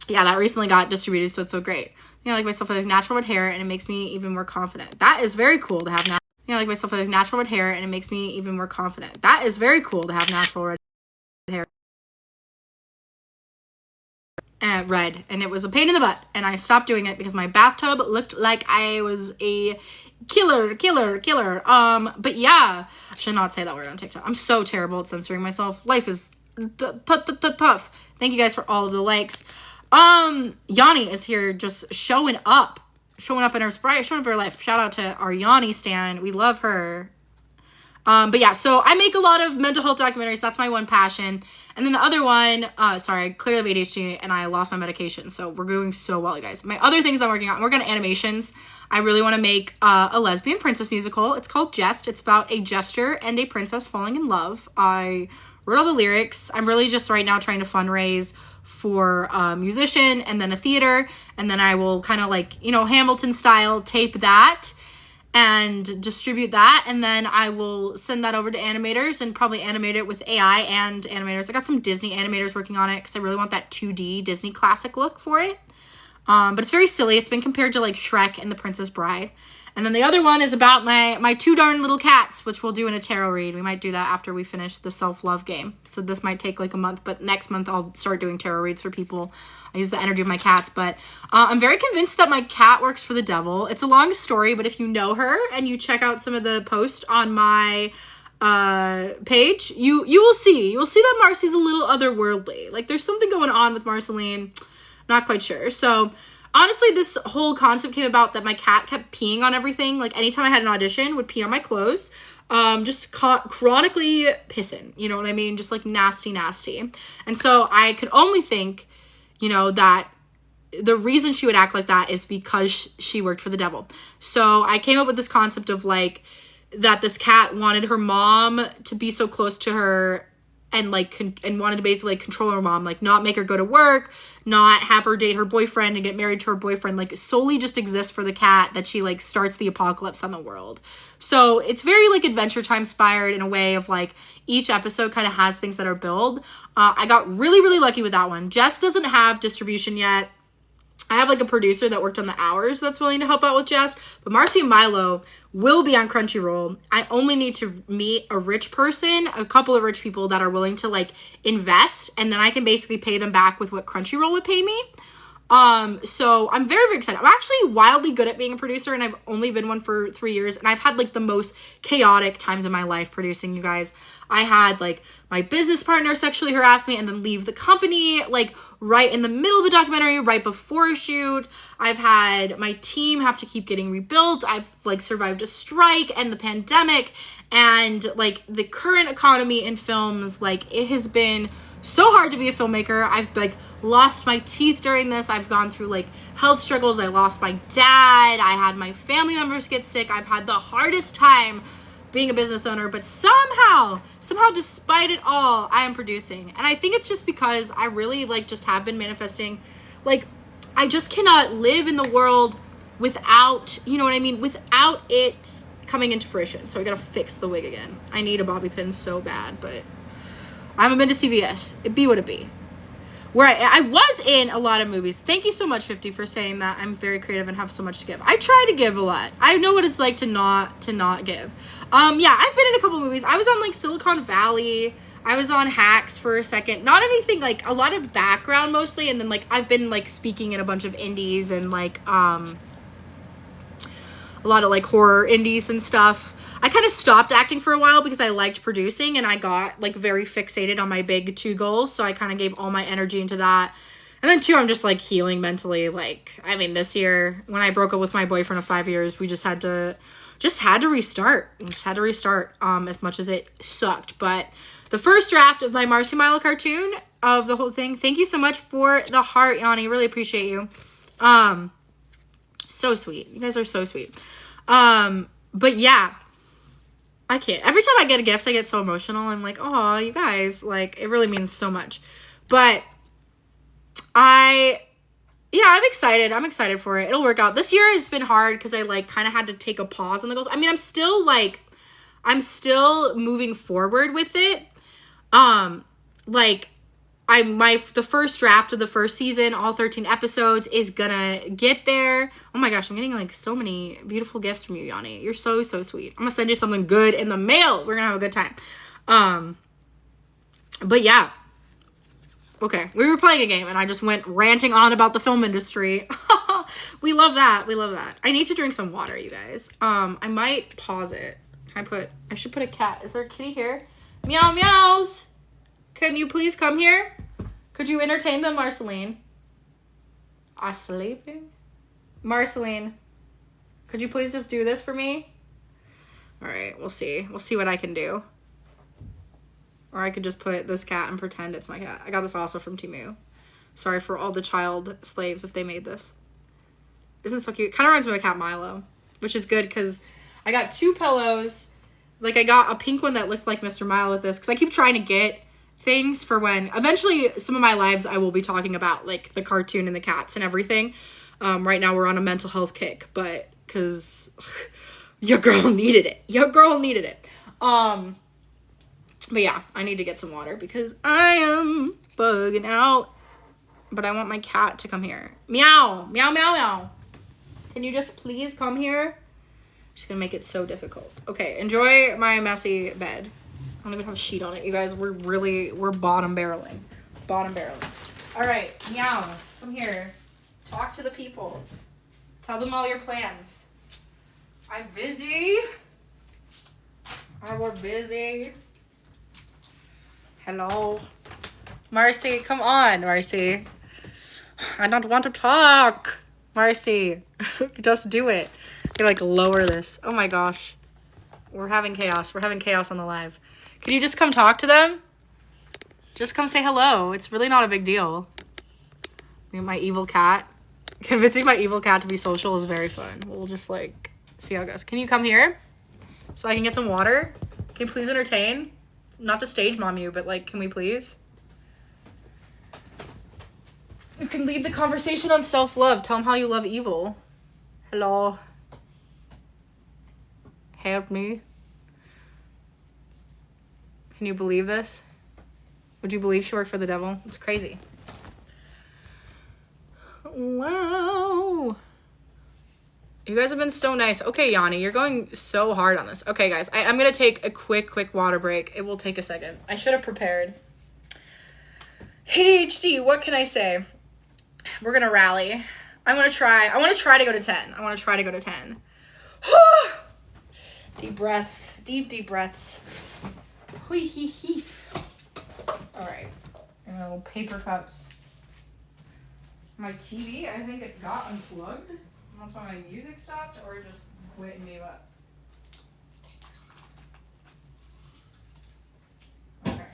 Yeah, that recently got distributed, so it's so great. I like my stuff with natural red hair, and it makes me even more confident. That is very cool to have now. I like myself with natural red hair, and it makes me even more confident. That is very cool to have natural red hair. Red, and it was a pain in the butt, and I stopped doing it because my bathtub looked like I was a killer. But yeah, I should not say that word on TikTok. I'm so terrible at censoring myself. Life is tough. Thank you guys for all of the likes. Yanni is here just showing up in her sprite, showing up her life. Shout out to our Yanni stan. We love her. But yeah, so I make a lot of mental health documentaries. That's my one passion. And then the other one, sorry, I clearly have ADHD and I lost my medication. So we're doing so well, you guys. My other things I'm working on animations. I really want to make a lesbian princess musical. It's called Jest. It's about a jester and a princess falling in love. I wrote all the lyrics. I'm really just right now trying to fundraise for a musician and then a theater. And then I will kind of like, you know, Hamilton style tape that and distribute that, and then I will send that over to animators and probably animate it with AI and animators. I got some Disney animators working on it because I really want that 2D Disney classic look for it. But it's very silly. It's been compared to like Shrek and The Princess Bride. And then the other one is about my two darn little cats, which we'll do in a tarot read. We might do that after we finish the self-love game. So this might take like a month, but next month I'll start doing tarot reads for people. I use the energy of my cats, but I'm very convinced that my cat works for the devil. It's a long story, but if you know her and you check out some of the posts on my page, you will see. You'll see that Marcy's a little otherworldly. Like there's something going on with Marceline. Not quite sure. So honestly, this whole concept came about that my cat kept peeing on everything. Like anytime I had an audition, would pee on my clothes. Just chronically pissing. You know what I mean? Just like nasty. And so I could only think, you know, that the reason she would act like that is because she worked for the devil. So I came up with this concept of like that this cat wanted her mom to be so close to her and like and wanted to basically like control her mom, like not make her go to work, not have her date her boyfriend and get married to her boyfriend, like solely just exist for the cat, that she like starts the apocalypse on the world. So it's very like Adventure Time inspired in a way of like each episode kind of has things that are built. I got really lucky with that one. Jess doesn't have distribution yet. I have like a producer that worked on the hours that's willing to help out with Jess, but Marcy and Milo will be on Crunchyroll. I only need to meet a rich person, a couple of rich people that are willing to like invest, and then I can basically pay them back with what Crunchyroll would pay me. So I'm very excited. I'm actually wildly good at being a producer, and I've only been one for 3 years, and I've had like the most chaotic times in my life producing, you guys. I had like my business partner sexually harass me and then leave the company like right in the middle of the documentary, right before a shoot. I've had my team have to keep getting rebuilt. I've like survived a strike and the pandemic, and like the current economy in films, like it has been so hard to be a filmmaker. I've like lost my teeth during this. I've gone through like health struggles. I lost my dad. I had my family members get sick. I've had the hardest time being a business owner, but somehow despite it all, I am producing. And I think it's just because I really like just have been manifesting. Like I just cannot live in the world without, you know what I mean, without it coming into fruition. So I gotta fix the wig again. I need a bobby pin so bad, but I haven't been to CVS. It be what it be. Where I was in a lot of movies. Thank you so much, 50, for saying that I'm very creative and have so much to give. I try to give a lot. I know what it's like to not give. Yeah, I've been in a couple movies. I was on like Silicon Valley. I was on Hacks for a second. Not anything, like a lot of background mostly, and then like I've been like speaking in a bunch of indies and like a lot of like horror indies and stuff. I kind of stopped acting for a while because I liked producing, and I got like very fixated on my big 2 goals. So I kind of gave all my energy into that. And then 2, I'm just like healing mentally. Like, I mean, this year when I broke up with my boyfriend of 5 years, we just had to restart. As much as it sucked. But the first draft of my Marcy Milo cartoon of the whole thing. Thank you so much for the heart, Yanni. Really appreciate you. So sweet. You guys are so sweet. But yeah. I can't. Every time I get a gift, I get so emotional. I'm like, oh, you guys, like, it really means so much. But I'm excited. I'm excited for it. It'll work out. This year has been hard because I, like, kind of had to take a pause on the goals. I mean, I'm still moving forward with it. Like, the first draft of the first season, all 13 episodes, is gonna get there. Oh my gosh, I'm getting like so many beautiful gifts from you, Yanni. You're so sweet. I'm gonna send you something good in the mail. We're gonna have a good time. But yeah. Okay, we were playing a game and I just went ranting on about the film industry. We love that. We love that. I need to drink some water, you guys. I might pause it. I should put a cat. Is there a kitty here? Meow meows. Can you please come here? Could you entertain them, Marceline? Are sleeping? Marceline, could you please just do this for me? All right, we'll see. We'll see what I can do. Or I could just put this cat and pretend it's my cat. I got this also from Temu. Sorry for all the child slaves if they made this. Isn't it so cute? Kind of reminds me of my cat Milo, which is good because I got 2 pillows. Like, I got a pink one that looked like Mr. Milo with this because I keep trying to get things for when eventually some of my lives I will be talking about, like the cartoon and the cats and everything. Right now we're on a mental health kick, but because your girl needed it. But yeah, I need to get some water because I am bugging out. But I want my cat to come here. Meow, meow, meow, meow. Can you just please come here? She's gonna make it so difficult. Okay, enjoy my messy bed. I don't even have a sheet on it, you guys. We're bottom barreling. All right, meow, come here. Talk to the people. Tell them all your plans. I'm busy. We're busy. Hello. Marcy, come on, Marcy. I don't want to talk. Marcy, just do it. You like lower this. Oh my gosh. We're having chaos. We're having chaos on the live. Can you just come talk to them? Just come say hello. It's really not a big deal. My evil cat. Convincing my evil cat to be social is very fun. We'll just like see how it goes. Can you come here so I can get some water? Can you please entertain? Not to stage mom you, but like, can we please? You can lead the conversation on self-love. Tell them how you love evil. Hello. Help me. Can you believe this? Would you believe she worked for the devil? It's crazy. Wow. You guys have been so nice. Okay, Yanni, you're going so hard on this. Okay, guys, I'm going to take a quick water break. It will take a second. I should have prepared. ADHD, what can I say? We're going to rally. I want to try to go to 10. Deep breaths. Deep breaths. Hui hee hee. All right. And little paper cups. My TV, I think it got unplugged. That's why my music stopped, or just quit and gave up. Okay.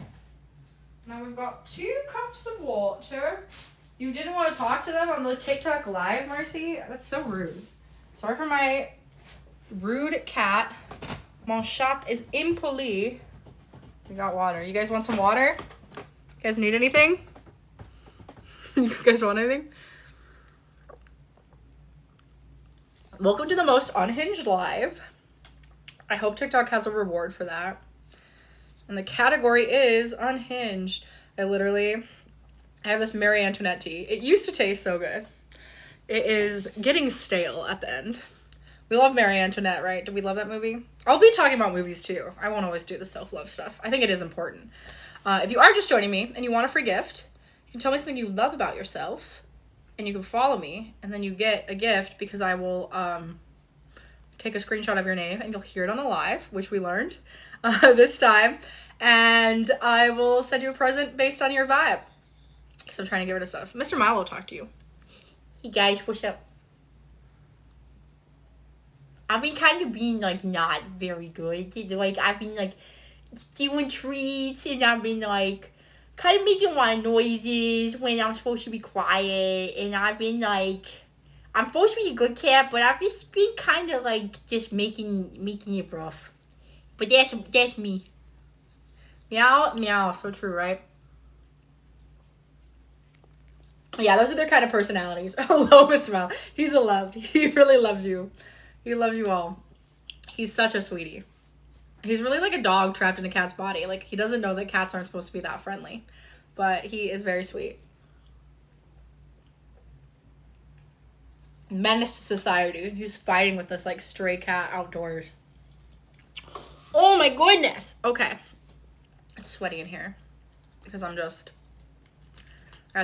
Now we've got 2 cups of water. You didn't want to talk to them on the TikTok live, Marcy? That's so rude. Sorry for my rude cat. Mon chat is impoli. We got water. You guys want some water? You guys need anything? You guys want anything? Welcome to the most unhinged live. I hope TikTok has a reward for that. And the category is unhinged. I have this Marie Antoinette tea. It used to taste so good. It is getting stale at the end. We love Marie Antoinette, right? Do we love that movie? I'll be talking about movies too. I won't always do the self-love stuff. I think it is important. If you are just joining me and you want a free gift, you can tell me something you love about yourself. And you can follow me, and then you get a gift because I will take a screenshot of your name, and you'll hear it on the live, which we learned this time. And I will send you a present based on your vibe. Because I'm trying to get rid of stuff. Mr. Milo talked to you. Hey guys, what's up? I've been kind of being, like, not very good. Like, I've been, like, stealing treats, and I've been, like, kind of making a lot of noises when I'm supposed to be quiet, and I've been like, I'm supposed to be a good cat, but I've just been kind of like just making it rough. But that's me. Meow, meow. So true, right? Yeah, those are their kind of personalities. Hello, Mr. Mal. He's a love. He really loves you. He loves you all. He's such a sweetie. He's really like a dog trapped in a cat's body. Like, he doesn't know that cats aren't supposed to be that friendly. but he is very sweet. Menace to society. He's fighting with this like stray cat outdoors. Oh my goodness. Okay. It's sweaty in here because I gotta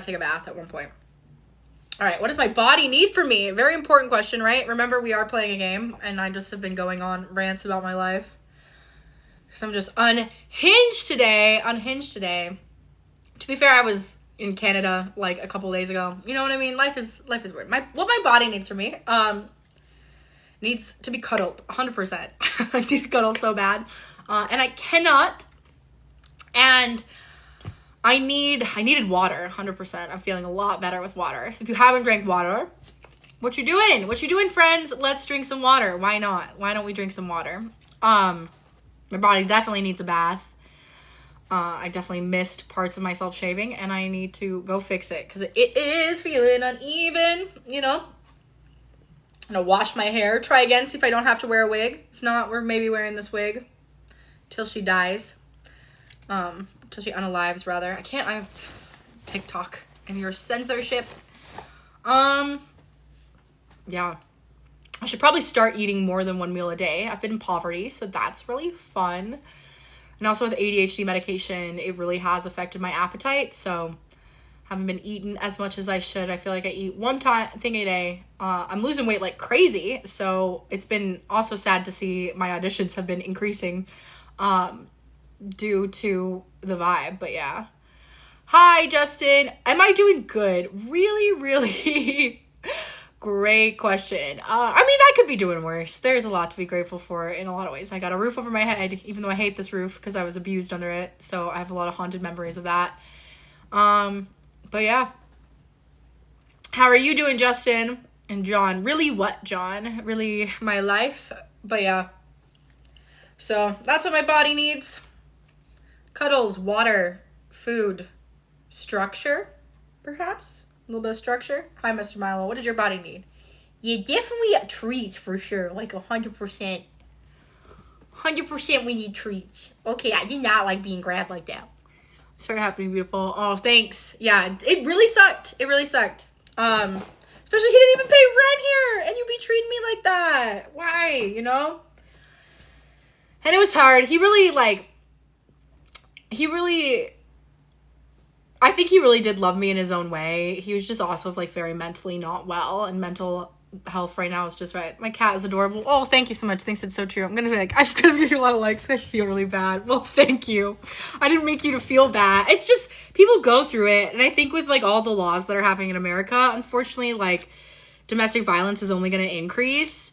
take a bath at one point. All right, what does my body need from me? Very important question, right? Remember, we are playing a game, and I just have been going on rants about my life. Because I'm just unhinged today. To be fair, I was in Canada, like, a couple days ago. You know what I mean? Life is weird. What my body needs from me, needs to be cuddled, 100%. I need to cuddle so bad. And I cannot. And I needed water, 100%. I'm feeling a lot better with water. So if you haven't drank water, what you doing? What you doing, friends? Let's drink some water. Why not? Why don't we drink some water? My body definitely needs a bath. I definitely missed parts of myself shaving, and I need to go fix it because it is feeling uneven, you know? I'm gonna wash my hair, try again, see if I don't have to wear a wig. If not, we're maybe wearing this wig till she dies. Till she unalives, rather. I have TikTok and your censorship. Yeah. I should probably start eating more than one meal a day. I've been in poverty, so that's really fun. And also with ADHD medication, it really has affected my appetite, so haven't been eating as much as I should. I feel like I eat one thing a day. I'm losing weight like crazy, so it's been also sad to see my auditions have been increasing due to the vibe, but yeah. Hi, Justin. Am I doing good? Really, really great question. I mean, I could be doing worse. There's a lot to be grateful for in a lot of ways. I got a roof over my head, even though I hate this roof because I was abused under it, so I have a lot of haunted memories of that. But yeah. How are you doing, Justin? And John. Really what, John? Really my life? But yeah. So that's what my body needs. Cuddles, water, food, structure, perhaps? A little bit of structure. Hi, Mr. Milo. What did your body need? Yeah, definitely treats for sure. Like 100%. 100% we need treats. Okay, I did not like being grabbed like that. Sorry happening, beautiful. Oh, thanks. Yeah, it really sucked. Especially he didn't even pay rent here, and you be treating me like that. Why, you know? And it was hard. I think he really did love me in his own way. He was just also like very mentally not well, and mental health right now is just right. My cat is adorable. Oh, thank you so much. Thanks, it's so true. I'm gonna be like, I'm gonna give you a lot of likes. I feel really bad. Well, thank you. I didn't make you to feel bad. It's just people go through it, and I think with like all the laws that are happening in America, unfortunately, like domestic violence is only gonna increase.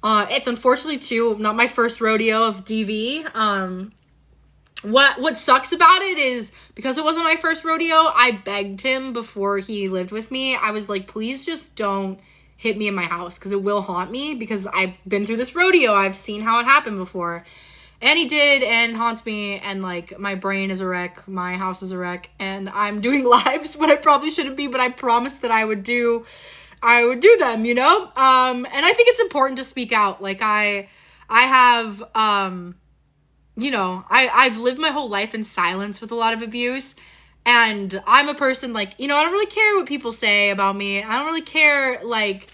It's unfortunately too not my first rodeo of DV. What sucks about it is because it wasn't my first rodeo, I begged him before he lived with me. I was like, please just don't hit me in my house because it will haunt me because I've been through this rodeo. I've seen how it happened before. And he did, and haunts me, and like my brain is a wreck, my house is a wreck, and I'm doing lives when I probably shouldn't be, but I promised that I would do them, you know? And I think it's important to speak out. Like I have you know, I've lived my whole life in silence with a lot of abuse, and I'm a person like, you know, I don't really care what people say about me. I don't really care like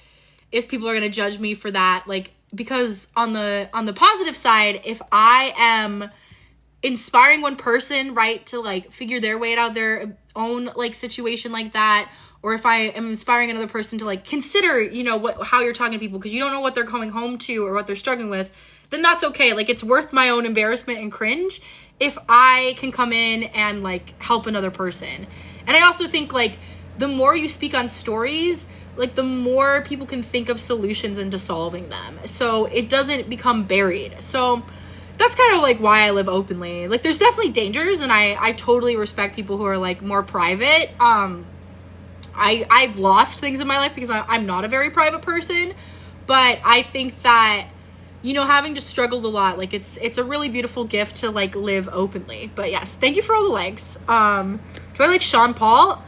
if people are going to judge me for that, like, because on the positive side, if I am inspiring one person, right, to like figure their way out of their own like situation like that, or if I am inspiring another person to like consider, you know, how you're talking to people because you don't know what they're coming home to or what they're struggling with, then that's okay. Like, it's worth my own embarrassment and cringe if I can come in and like help another person. And I also think like the more you speak on stories, like the more people can think of solutions into solving them, so it doesn't become buried. So that's kind of like why I live openly. Like, there's definitely dangers, and I totally respect people who are like more private. I've lost things in my life because I'm not a very private person, but I think that, you know, having just struggled a lot, like it's a really beautiful gift to like live openly. But yes, thank you for all the likes. Do I like Sean Paul?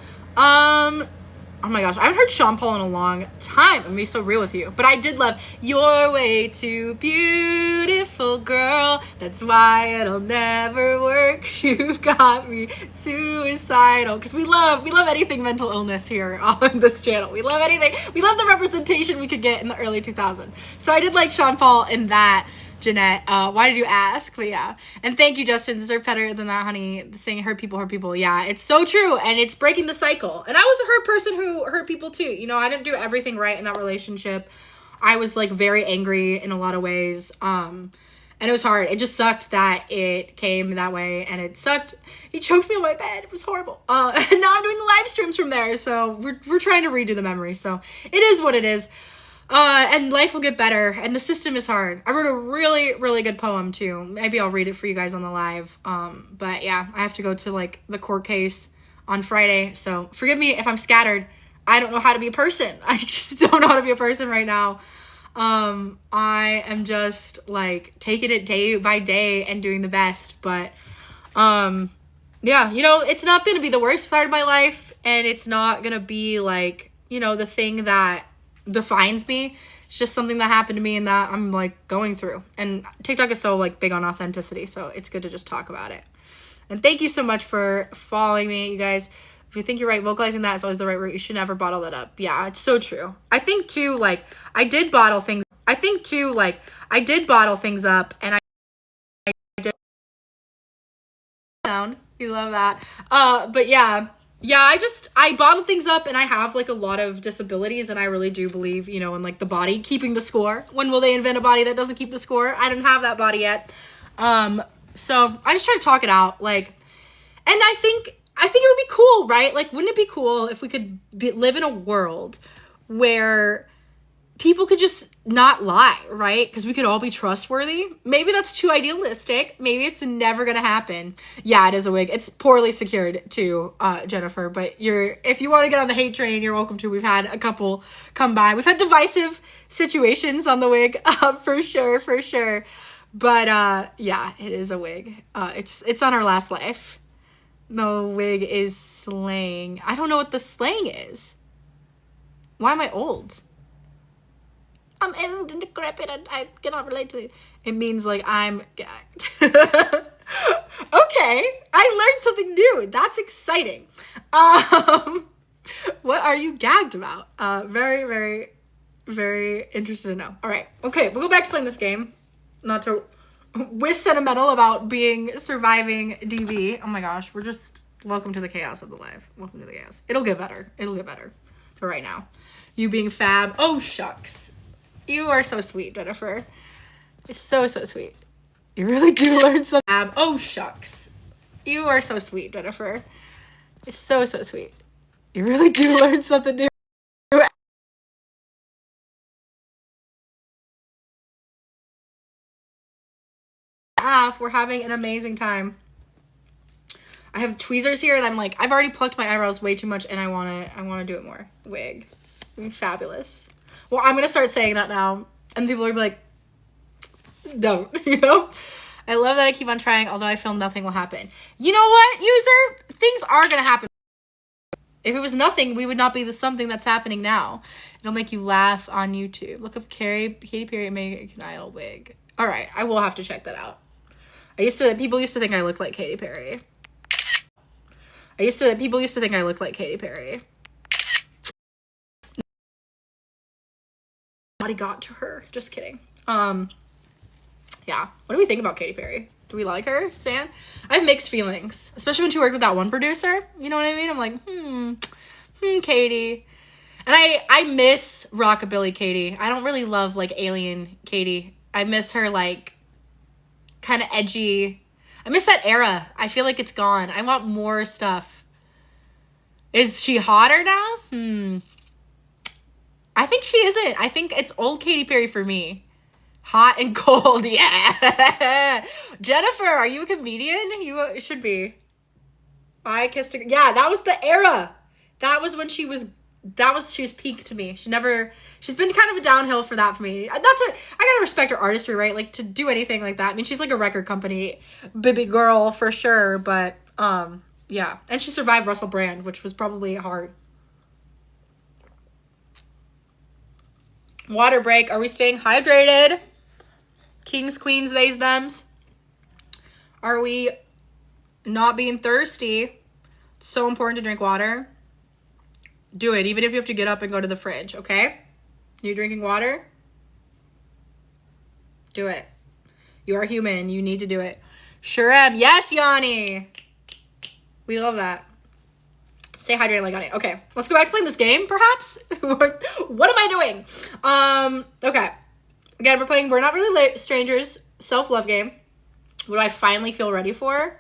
Oh my gosh, I haven't heard Sean Paul in a long time. I'm gonna be so real with you. But I did love You're Way Too Beautiful, Girl. That's why it'll never work. You got me suicidal. Because we love anything mental illness here on this channel. We love anything. We love the representation we could get in the early 2000s. So I did like Sean Paul in that, Jeanette. Why did you ask? But yeah. And thank you, Justin. Deserve better than that, honey. Saying hurt people. Yeah, it's so true. And it's breaking the cycle. And I was a hurt person who hurt people too. You know, I didn't do everything right in that relationship. I was like very angry in a lot of ways. And it was hard. It just sucked that it came that way, and it sucked. He choked me on my bed. It was horrible. And now I'm doing the live streams from there, so we're trying to redo the memory. So it is what it is. And life will get better, and the system is hard. I wrote a really, really good poem too. Maybe I'll read it for you guys on the live. But yeah, I have to go to like the court case on Friday, so forgive me if I'm scattered. I don't know how to be a person. I just don't know how to be a person right now. I am just like taking it day by day and doing the best, but yeah, you know, it's not gonna be the worst part of my life, and it's not gonna be like, you know, the thing that defines me. It's just something that happened to me and that I'm like going through, and TikTok is so like big on authenticity, so it's good to just talk about it. And thank you so much for following me, you guys. If you think you're right, vocalizing that is always the right route. You should never bottle that up. Yeah, it's so true. I think too, like, I did bottle things up, and I did sound. You love that. But yeah, I bottled things up, and I have like a lot of disabilities, and I really do believe, you know, in like the body keeping the score. When will they invent a body that doesn't keep the score? I don't have that body yet. So I just try to talk it out, like, and I think it would be cool, right? Like, wouldn't it be cool if we could live in a world where people could just not lie, right? Because we could all be trustworthy. Maybe that's too idealistic. Maybe it's never gonna happen. Yeah, it is a wig. It's poorly secured too, Jennifer. But if you want to get on the hate train, you're welcome to. We've had a couple come by. We've had divisive situations on the wig, for sure. But yeah, it is a wig. It's on our last life. The wig is slang. I don't know what the slang is. Why am I old? I'm old and decrepit and I cannot relate to it. It means like I'm gagged. Okay, I learned something new. That's exciting. What are you gagged about? Very, very, very interested to know. All right, okay, we'll go back to playing this game. Not to wish sentimental about surviving DV. Oh my gosh, we're just, welcome to the chaos of the live. Welcome to the chaos. It'll get better. For right now. You being fab. Oh, shucks. You are so sweet, Jennifer. You're so sweet. You really do learn some fab. Oh, shucks. You are so sweet, Jennifer. You're so sweet. You really do learn something new. We're having an amazing time. I have tweezers here, and I'm like, I've already plucked my eyebrows way too much, and I wanna do it more. Wig, fabulous. Well, I'm gonna start saying that now, and people are like, don't, you know. I love that I keep on trying, although I feel nothing will happen. You know what, user? Things are gonna happen. If it was nothing, we would not be the something that's happening now. It'll make you laugh on YouTube. Look up Katy Perry American Idol wig. All right, I will have to check that out. People used to think I looked like Katy Perry. People used to think I looked like Katy Perry. Nobody got to her. Just kidding. Yeah. What do we think about Katy Perry? Do we like her, Stan? I have mixed feelings, especially when she worked with that one producer. You know what I mean? I'm like, Katy. And I miss Rockabilly Katy. I don't really love like Alien Katy. I miss her like kind of edgy. I miss that era. I feel like it's gone. I want more stuff. Is she hotter now? I think she isn't. I think it's old Katy Perry for me. Hot and cold, yeah. Jennifer, are you a comedian? You should be. I kissed a... Yeah, that was the era. That was when she was peak to me. She's been kind of a downhill for that for me. I gotta respect her artistry, right? Like, to do anything like that. I mean, she's like a record company baby girl for sure, but yeah. And she survived Russell Brand, which was probably hard. Water break. Are we staying hydrated? Kings, queens, theys, thems. Are we not being thirsty. So important to drink water. Do it, even if you have to get up and go to the fridge, okay? You drinking water? Do it. You are human. You need to do it. Sure am. Yes, Yanni. We love that. Stay hydrated like Yanni. Okay, let's go back to playing this game, perhaps? What am I doing? Okay. Again, we're playing We're Not Really Strangers, self-love game. What do I finally feel ready for?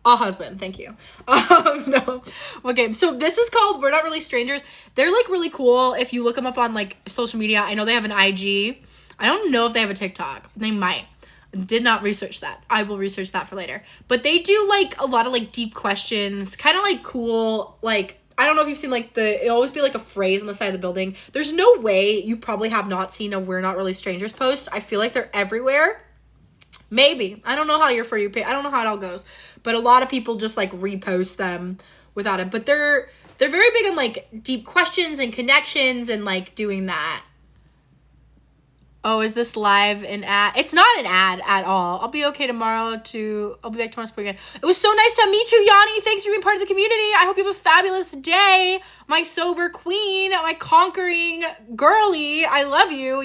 A husband, thank you. No, what game? So this is called We're Not Really Strangers. They're like really cool. If you look them up on like social media, I know they have an IG. I don't know if they have a TikTok. They might. Did not research that. I will research that for later. But they do like a lot of like deep questions, kind of like cool, like, I don't know if you've seen like it'll always be like a phrase on the side of the building. There's no way you probably have not seen a We're Not Really Strangers post. I feel like they're everywhere. Maybe. I don't know how your For You page, I don't know how it all goes. But a lot of people just like repost them without it. But they're very big on like deep questions and connections and like doing that. Oh, is this live an ad? It's not an ad at all. I'll be back tomorrow again. It was so nice to meet you, Yanni. Thanks for being part of the community. I hope you have a fabulous day. My sober queen, my conquering girly. I love you.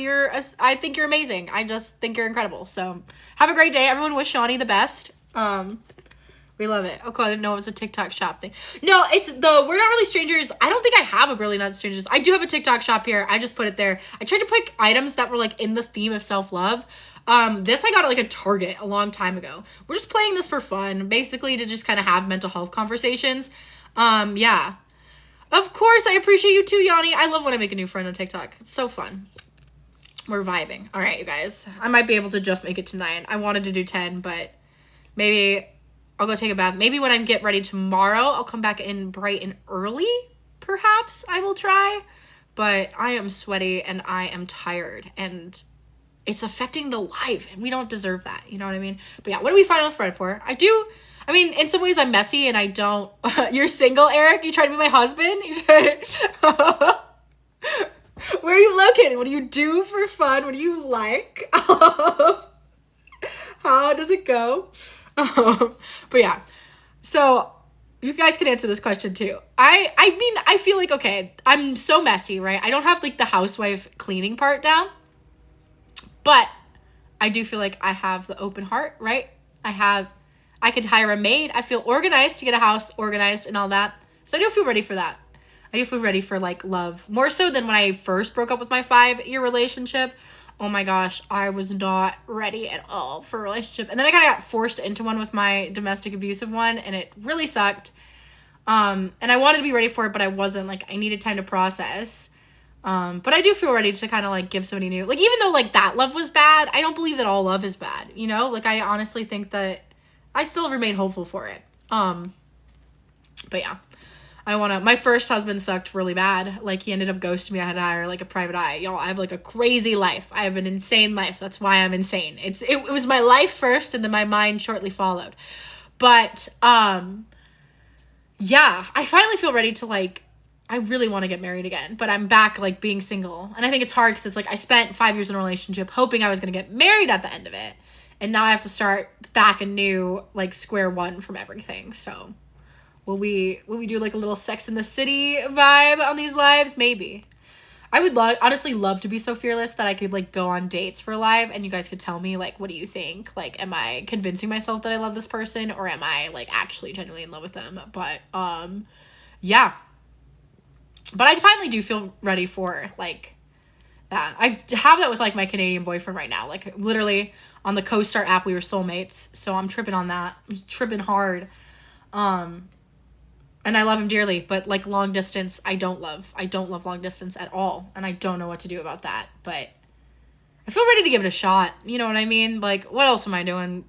I think you're amazing. I just think you're incredible. So have a great day. Everyone wish Yanni the best. We love it. Okay, I didn't know it was a TikTok shop thing. No, it's the We're Not Really Strangers. I don't think I have a Really Not Strangers. I do have a TikTok shop here. I just put it there. I tried to pick items that were like in the theme of self-love. This I got at like a Target a long time ago. We're just playing this for fun, basically to just kind of have mental health conversations. Yeah. Of course, I appreciate you too, Yanni. I love when I make a new friend on TikTok. It's so fun. We're vibing. All right, you guys. I might be able to just make it to 9. I wanted to do 10, but maybe I'll go take a bath. Maybe when I get ready tomorrow, I'll come back in bright and early. Perhaps I will try. But I am sweaty and I am tired. And it's affecting the life. And we don't deserve that. You know what I mean? But yeah, what do we finally Fred for? I mean, in some ways I'm messy and I don't. You're single, Eric? You trying to be my husband? Where are you located? What do you do for fun? What do you like? How does it go? But yeah, so you guys can answer this question too. I mean, I feel like, okay, I'm so messy, right? I don't have like the housewife cleaning part down, but I do feel like I have the open heart, right? I could hire a maid. I feel organized to get a house organized and all that. So I do feel ready for that. I do feel ready for like love, more so than when I first broke up with my 5-year relationship. Oh my gosh, I was not ready at all for a relationship. And then I kind of got forced into one with my domestic abusive one, and it really sucked. And I wanted to be ready for it, but I wasn't. Like, I needed time to process. But I do feel ready to kind of like give somebody new. Like, even though like that love was bad, I don't believe that all love is bad. You know, like I honestly think that I still remain hopeful for it. But yeah. My first husband sucked really bad. Like, he ended up ghosting me. I had to hire like a private eye. Y'all, I have like a crazy life. I have an insane life. That's why I'm insane. It was my life first and then my mind shortly followed. But, yeah, I finally feel ready to like, I really want to get married again, but I'm back like being single. And I think it's hard because it's like, I spent 5 years in a relationship hoping I was going to get married at the end of it. And now I have to start back anew, like square one from everything. So will we do like a little Sex in the City vibe on these lives? Maybe. I would honestly love to be so fearless that I could like go on dates for live and you guys could tell me like, what do you think? Like, am I convincing myself that I love this person or am I like actually genuinely in love with them? But yeah. But I finally do feel ready for like that. I have that with like my Canadian boyfriend right now. Like literally on the CoStar app, we were soulmates. So I'm tripping on that. I'm tripping hard. And I love him dearly, but like long distance, I don't love long distance at all. And I don't know what to do about that, but I feel ready to give it a shot. You know what I mean? Like, what else am I doing?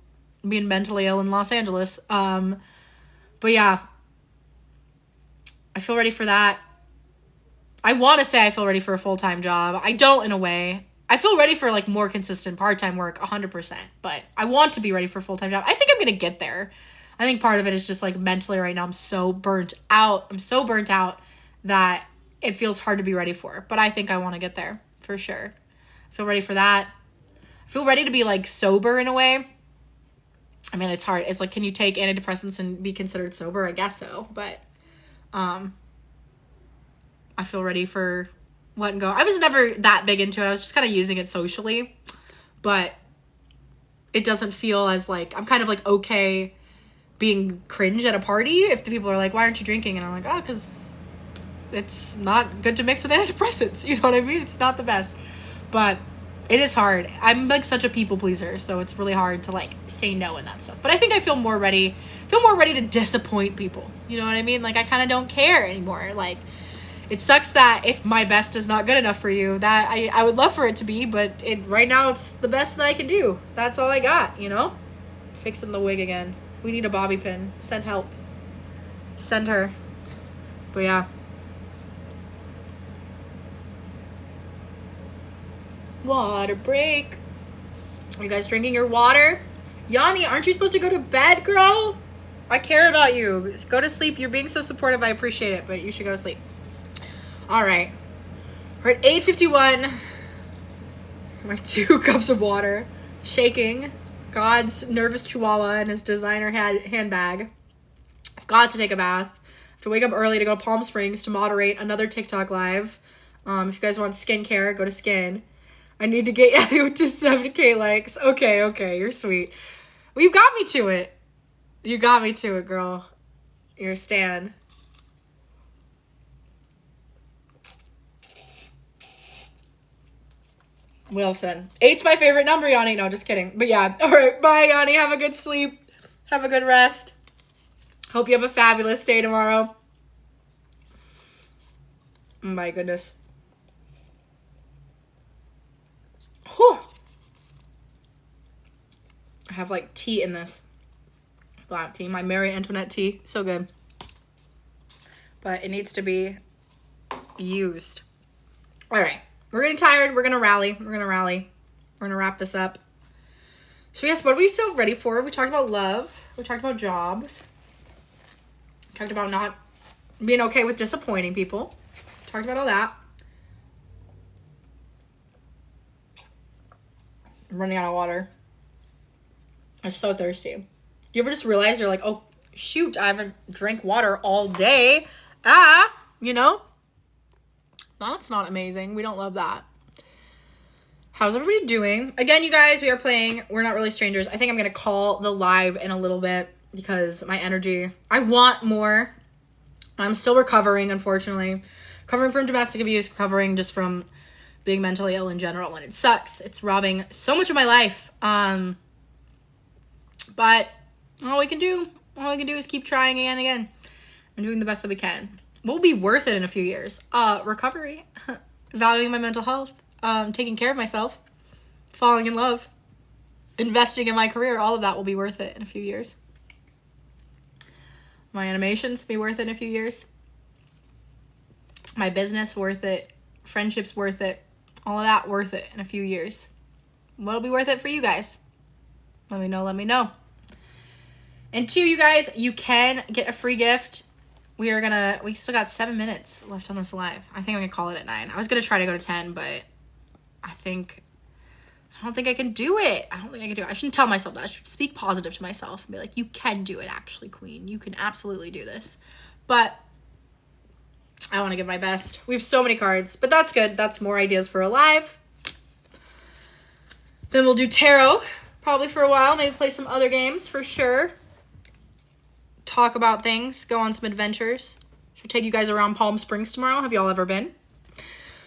Being mentally ill in Los Angeles. But yeah, I feel ready for that. I want to say I feel ready for a full-time job. I don't in a way. I feel ready for like more consistent part-time work, 100%, but I want to be ready for a full-time job. I think I'm going to get there. I think part of it is just like mentally right now I'm so burnt out. I'm so burnt out that it feels hard to be ready for. But I think I want to get there for sure. I feel ready for that. I feel ready to be like sober in a way. I mean, it's hard. It's like, can you take antidepressants and be considered sober? I guess so. But I feel ready for letting go. I was never that big into it. I was just kind of using it socially. But it doesn't feel as like, I'm kind of like okay being cringe at a party if the people are like, why aren't you drinking? And I'm like, oh, because it's not good to mix with antidepressants. You know what I mean? It's not the best. But it is hard. I'm like such a people pleaser, so it's really hard to like say no and that stuff. But I think I feel more ready to disappoint people. You know what I mean? Like I kind of don't care anymore. Like it sucks that if my best is not good enough for you, that I would love for it to be, but right now it's the best that I can do. That's all I got, you know? Fixing the wig again. We need a bobby pin. Send help. Send her. But yeah. Water break. Are you guys drinking your water? Yanni, aren't you supposed to go to bed, girl? I care about you. Go to sleep. You're being so supportive. I appreciate it, but you should go to sleep. All right. We're at 8:51. My 2 cups of water. Shaking. God's nervous chihuahua in his designer handbag. I've got to take a bath. I have to wake up early to go to Palm Springs to moderate another TikTok live. If you guys want skincare, go to Skin. I need to get you to 7K likes. Okay, you're sweet. Well, you got me to it. You got me to it, girl. You're a stan. Well said. 8's my favorite number, Yanni. No, just kidding. But yeah. All right. Bye, Yanni. Have a good sleep. Have a good rest. Hope you have a fabulous day tomorrow. My goodness. Whew. I have like tea in this. Black tea. My Marie Antoinette tea. So good. But it needs to be used. All right. We're getting tired. We're going to rally. We're going to wrap this up. So yes, what are we so ready for? We talked about love. We talked about jobs. We talked about not being okay with disappointing people. We talked about all that. I'm running out of water. I'm so thirsty. You ever just realize you're like, oh, shoot, I haven't drank water all day. You know? That's not amazing. We don't love that. How's everybody doing? Again, you guys, we are playing We're Not Really Strangers. I think I'm going to call the live in a little bit because my energy, I want more. I'm still recovering, unfortunately. Recovering from domestic abuse, recovering just from being mentally ill in general, and it sucks. It's robbing so much of my life. But all we can do is keep trying again and again and doing the best that we can. We'll be worth it in a few years. Recovery, valuing my mental health, taking care of myself, falling in love, investing in my career, all of that will be worth it in a few years. My animations be worth it in a few years. My business worth it. Friendships worth it. All of that worth it in a few years. What'll be worth it for you guys? Let me know. And 2, you guys, you can get a free gift. We still got 7 minutes left on this live. I think I'm gonna call it at 9. I was gonna try to go to 10, but I don't think I can do it. I shouldn't tell myself that. I should speak positive to myself and be like, you can do it, actually, queen. You can absolutely do this. But I want to give my best. We have so many cards, but that's good. That's more ideas for a live. Then we'll do tarot probably for a while. Maybe play some other games for sure. Talk about things. Go on some adventures. Should take you guys around Palm Springs tomorrow. Have y'all ever been?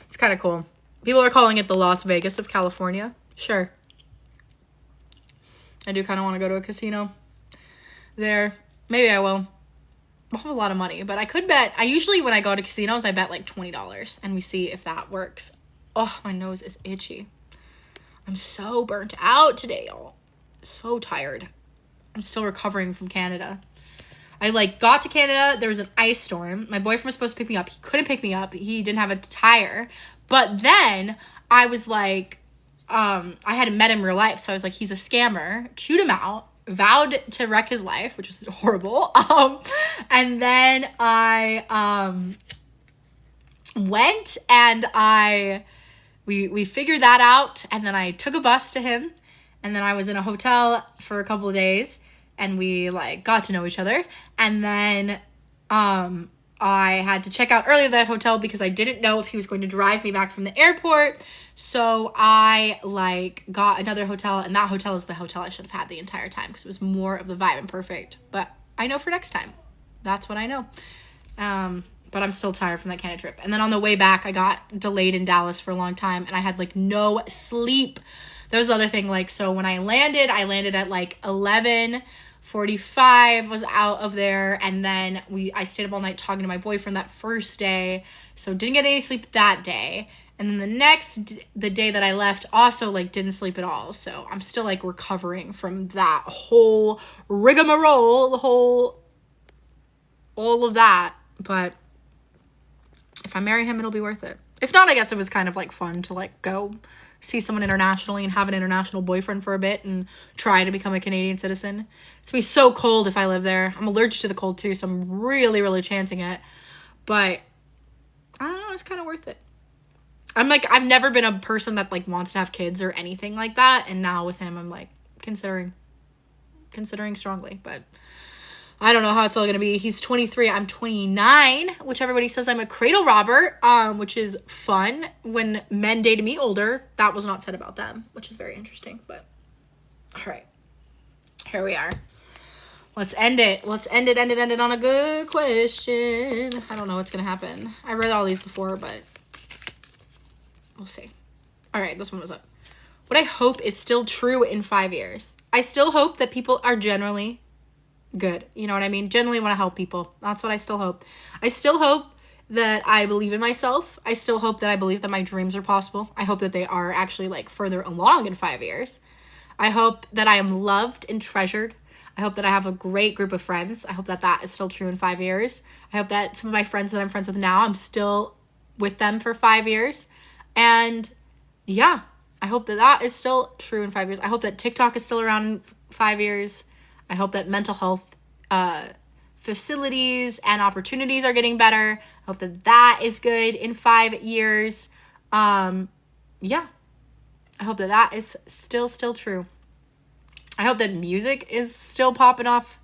It's kind of cool. People are calling it the Las Vegas of California. Sure. I do kind of want to go to a casino there. Maybe I will. I'll have a lot of money, but I could bet. I usually, when I go to casinos, I bet like $20 and we see if that works. Oh, my nose is itchy. I'm so burnt out today, y'all. So tired. I'm still recovering from Canada. I got to Canada. There was an ice storm. My boyfriend was supposed to pick me up. He couldn't pick me up. He didn't have a tire. But then I was like, I hadn't met him in real life. So I was like, he's a scammer. Chewed him out. Vowed to wreck his life, which was horrible. And then I went and we figured that out. And then I took a bus to him. And then I was in a hotel for a couple of days. and we like got to know each other. And then I had to check out early at that hotel because I didn't know if he was going to drive me back from the airport. So I like got another hotel, and that hotel is the hotel I should have had the entire time because it was more of the vibe and perfect. But I know for next time. That's what I know. But I'm still tired from that Canada trip. And then on the way back, I got delayed in Dallas for a long time, and I had like no sleep. That was the other thing. Like, so when I landed at like 11:45, was out of there, and then I stayed up all night talking to my boyfriend that first day, so didn't get any sleep that day. And then the day that I left, also like didn't sleep at all. So I'm still like recovering from that whole rigmarole, all of that. But if I marry him, it'll be worth it. If not, I guess it was kind of like fun to like go see someone internationally and have an international boyfriend for a bit and try to become a Canadian citizen. It's gonna be so cold if I live there. I'm allergic to the cold too, so I'm really, really chancing it. But I don't know, it's kind of worth it. I'm like, I've never been a person that like wants to have kids or anything like that, and now with him, I'm like considering strongly, but I don't know how it's all gonna be. He's 23, I'm 29, which everybody says I'm a cradle robber, which is fun. When men dated me older, that was not said about them, which is very interesting. But all right, here we are. Let's end it on a good question. I don't know what's gonna happen. I read all these before, but we'll see. All right, this one was up. What I hope is still true in 5 years. I still hope that people are generally good. You know what I mean? Generally want to help people. That's what I still hope. I still hope that I believe in myself. I still hope that I believe that my dreams are possible. I hope that they are actually like further along in 5 years. I hope that I am loved and treasured. I hope that I have a great group of friends. I hope that that is still true in 5 years. I hope that some of my friends that I'm friends with now, I'm still with them for 5 years. And yeah, I hope that that is still true in 5 years. I hope that TikTok is still around in 5 years. I hope that mental health facilities and opportunities are getting better. I hope that that is good in 5 years. Yeah, I hope that that is still true. I hope that music is still popping off.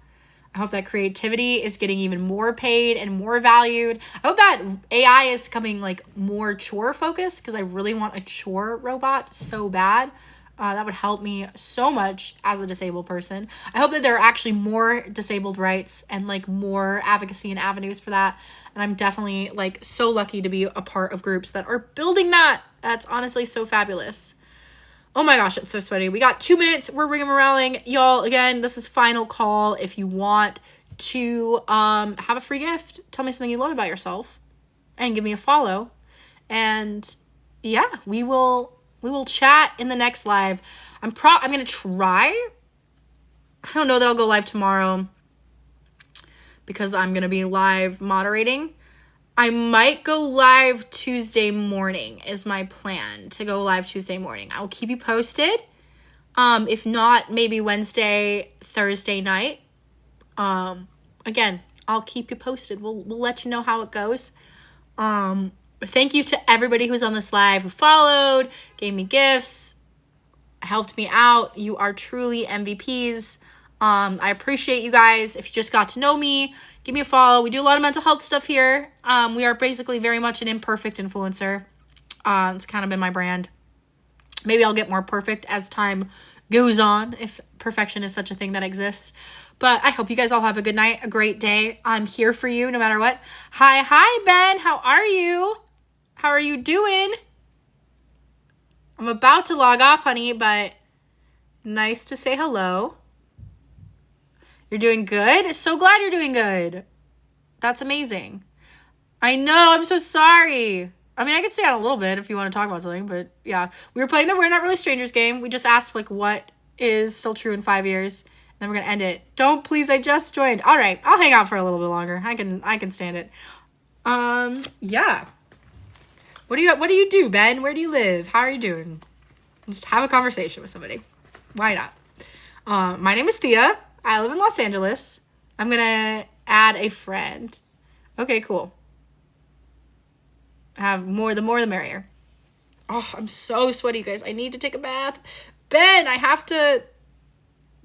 I hope that creativity is getting even more paid and more valued. I hope that AI is becoming like more chore focused, because I really want a chore robot so bad. That would help me so much as a disabled person. I hope that there are actually more disabled rights and like more advocacy and avenues for that. And I'm definitely like so lucky to be a part of groups that are building that. That's honestly so fabulous. Oh my gosh, it's so sweaty. We got 2 minutes. We're rigmaroling. Y'all, again, this is final call. If you want to have a free gift, tell me something you love about yourself and give me a follow. And yeah, we will chat in the next live. I'm going to try. I don't know that I'll go live tomorrow because I'm going to be live moderating. I might go live Tuesday morning is my plan, to go live Tuesday morning. I will keep you posted. If not, maybe Wednesday, Thursday night. Again, I'll keep you posted. We'll let you know how it goes. Thank you to everybody who's on this live, who followed, gave me gifts, helped me out. You are truly MVPs. I appreciate you guys. If you just got to know me, give me a follow. We do a lot of mental health stuff here. We are basically very much an imperfect influencer. It's kind of been my brand. Maybe I'll get more perfect as time goes on, if perfection is such a thing that exists. But I hope you guys all have a good night, a great day. I'm here for you no matter what. Hi, Ben. How are you? How are you doing? I'm about to log off, honey, but nice to say hello. You're doing good? So glad you're doing good. That's amazing. I know, I'm so sorry. I mean, I could stay on a little bit if you want to talk about something, but yeah. We were playing the We're Not Really Strangers game. We just asked, like, what is still true in 5 years. And then we're going to end it. Don't, please, I just joined. All right, I'll hang out for a little bit longer. I can stand it. Yeah. What do you do, Ben? Where do you live? How are you doing? Just have a conversation with somebody. Why not? My name is Thea. I live in Los Angeles. I'm going to add a friend. Okay, cool. The more the merrier. Oh, I'm so sweaty, you guys. I need to take a bath. Ben, I have to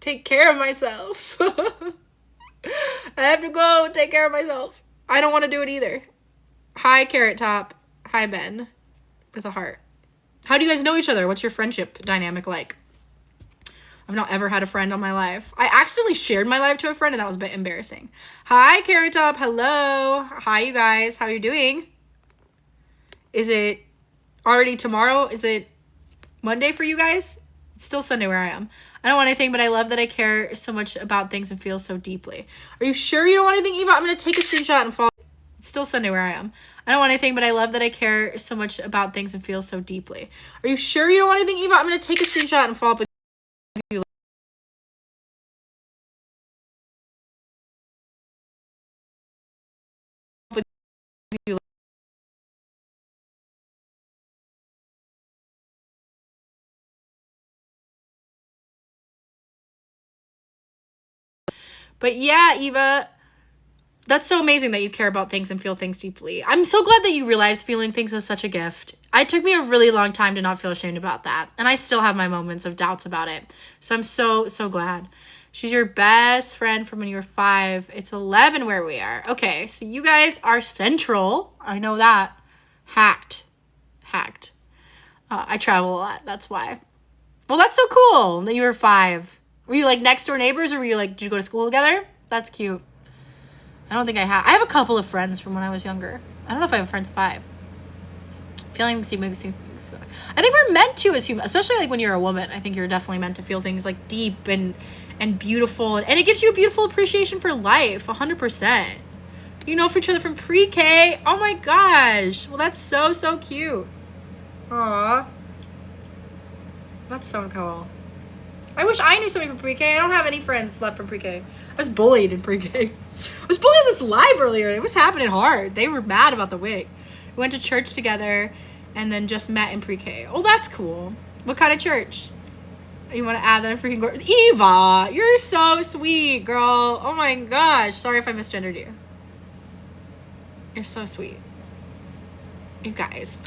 take care of myself. I have to go take care of myself. I don't want to do it either. Hi, Carrot Top. Hi, Ben. With a heart. How do you guys know each other? What's your friendship dynamic like? I've not ever had a friend on my live. I accidentally shared my live to a friend and that was a bit embarrassing. Hi, Carrot Top. Hello. Hi, you guys. How are you doing? Is it already tomorrow? Is it Monday for you guys? It's still Sunday where I am. I don't want anything, but I love that I care so much about things and feel so deeply. Are you sure you don't want anything, Eva? I'm going to take a screenshot and follow. It's still Sunday where I am. I don't want anything, but I love that I care so much about things and feel so deeply. Are you sure you don't want anything, Eva? I'm going to take a screenshot and follow up with you. But yeah, Eva, that's so amazing that you care about things and feel things deeply. I'm so glad that you realize feeling things is such a gift. It took me a really long time to not feel ashamed about that. And I still have my moments of doubts about it. So I'm so, so glad. She's your best friend from when you were 5. It's 11 where we are. Okay, so you guys are central. I know that. Hacked. I travel a lot. That's why. Well, that's so cool that you were 5. Were you like next door neighbors or were you like, did you go to school together? That's cute. I don't think I have a couple of friends from when I was younger. I don't know if I have friends 5. Feeling things, maybe things. I think we're meant to as humans, especially like when you're a woman. I think you're definitely meant to feel things like deep and beautiful. And it gives you a beautiful appreciation for life, 100%. You know, for each other from pre-K. Oh my gosh. Well, that's so, so cute. Aw. That's so cool. I wish I knew somebody from pre-K. I don't have any friends left from pre-K. I was bullied in pre-K. I was bullied on this live earlier. It was happening hard. They were mad about the wig. We went to church together and then just met in pre-K. Oh, that's cool. What kind of church? You want to add that freaking Eva, you're so sweet, girl. Oh my gosh. Sorry if I misgendered you. You're so sweet. You guys.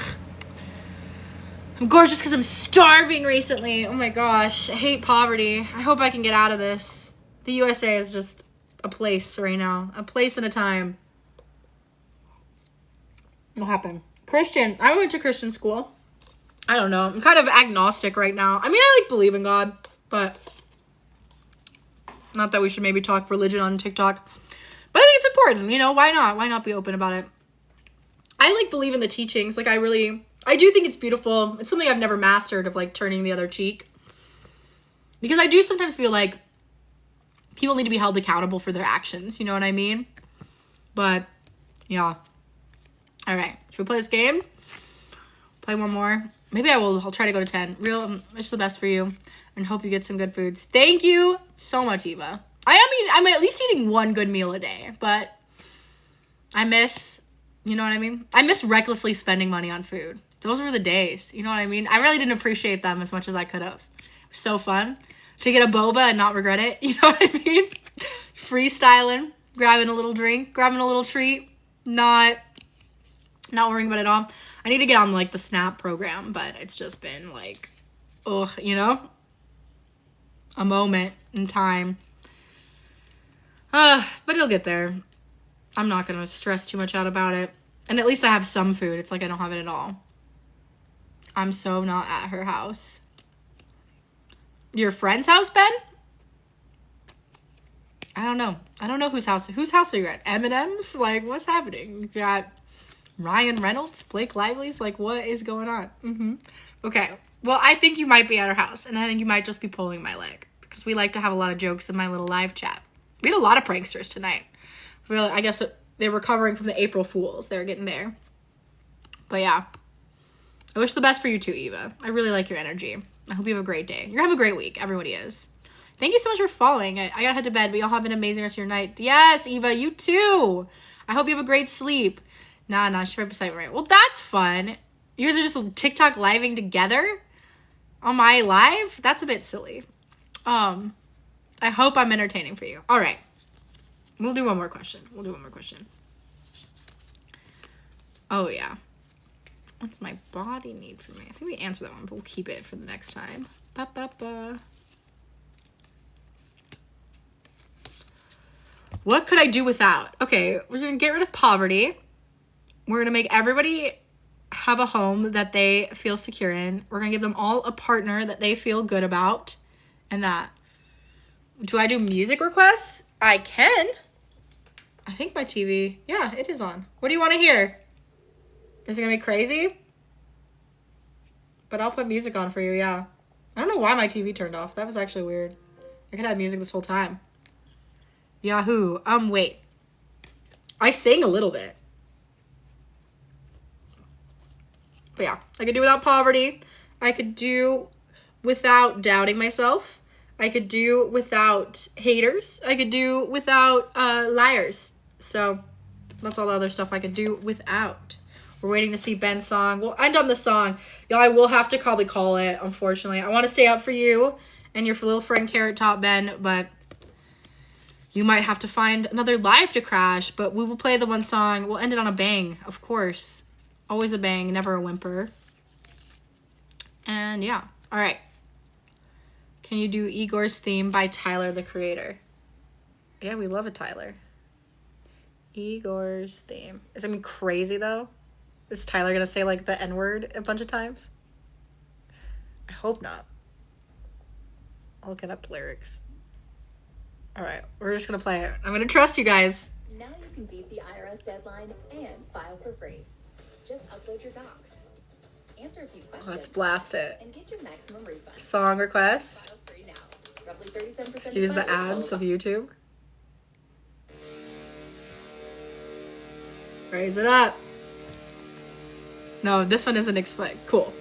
I'm gorgeous because I'm starving recently. Oh my gosh. I hate poverty. I hope I can get out of this. The USA is just a place right now. A place and a time. What happened? Christian. I went to Christian school. I don't know. I'm kind of agnostic right now. I mean, I like believe in God, but not that we should maybe talk religion on TikTok. But I think it's important, you know, why not? Why not be open about it? I like believe in the teachings. Like I do think it's beautiful. It's something I've never mastered of like turning the other cheek. Because I do sometimes feel like people need to be held accountable for their actions. You know what I mean? But yeah. All right. Should we play this game? Play one more. Maybe I'll try to go to 10. Wish the best for you and hope you get some good foods. Thank you so much, Eva. I'm at least eating one good meal a day, but I miss, you know what I mean? I miss recklessly spending money on food. Those were the days, you know what I mean? I really didn't appreciate them as much as I could have. It was so fun to get a boba and not regret it, you know what I mean? Freestyling, grabbing a little drink, grabbing a little treat, not worrying about it all. I need to get on like the SNAP program, but it's just been like, ugh, you know? A moment in time. But it'll get there. I'm not gonna stress too much out about it. And at least I have some food. It's like I don't have it at all. I'm so not at her house. Your friend's house, Ben? I don't know. I don't know whose house are you at? Eminem's? Like, what's happening? You got Ryan Reynolds, Blake Lively's? Like, what is going on? Okay. Well, I think you might be at her house, and I think you might just be pulling my leg because we like to have a lot of jokes in my little live chat. We had a lot of pranksters tonight. Really, I guess they're recovering from the April Fools. They're getting there. But yeah. I wish the best for you too, Eva. I really like your energy. I hope you have a great day. You're gonna have a great week. Everybody is. Thank you so much for following. I gotta head to bed, but y'all have an amazing rest of your night. Yes, Eva, you too. I hope you have a great sleep. Nah, she's right beside me. Right. Well, that's fun. You guys are just TikTok living together on my live? That's a bit silly. I hope I'm entertaining for you. All right. We'll do one more question. Oh, yeah. What's my body need from me? I think we answered that one, but we'll keep it for the next time. What could I do without? Okay, we're gonna get rid of poverty. We're gonna make everybody have a home that they feel secure in. We're gonna give them all a partner that they feel good about. And that. Do I do music requests? I can. I think my TV, yeah, it is on. What do you want to hear? Is it gonna be crazy? But I'll put music on for you, yeah. I don't know why my TV turned off. That was actually weird. I could have music this whole time. Yahoo. Wait. I sang a little bit. But yeah, I could do without poverty. I could do without doubting myself. I could do without haters. I could do without liars. So that's all the other stuff I could do without. We're waiting to see Ben's song. We'll end on the song. Y'all, I will have to probably call it, unfortunately. I want to stay up for you and your little friend Carrot Top, Ben, but you might have to find another live to crash. But we will play the one song. We'll end it on a bang, of course. Always a bang, never a whimper. And yeah, all right. Can you do Igor's Theme by Tyler, the Creator? Yeah, we love it, Tyler. Igor's Theme. Is it gonna be crazy, though? Is Tyler gonna say, like, the N-word a bunch of times? I hope not. I'll look up the lyrics. All right, we're just gonna play it. I'm gonna trust you guys. Now you can beat the IRS deadline and file for free. Just upload your docs, answer a few questions. Let's blast it. And get your maximum refund. Song request. File free now. Roughly 37% Excuse the ads of YouTube. Raise it up. No, this one isn't explained. Cool.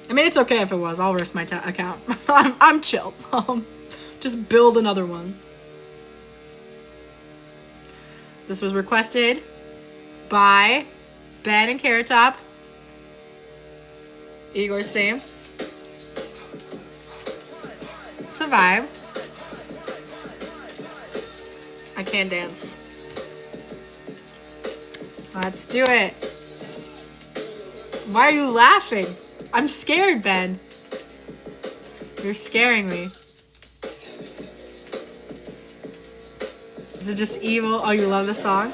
I mean, it's okay if it was. I'll risk my account. I'm chill. Just build another one. This was requested by Ben and Carrot Top. Igor's Theme. It's a vibe. I can't dance. Let's do it. Why are you laughing? I'm scared, Ben. You're scaring me. Is it just evil? Oh, you love the song?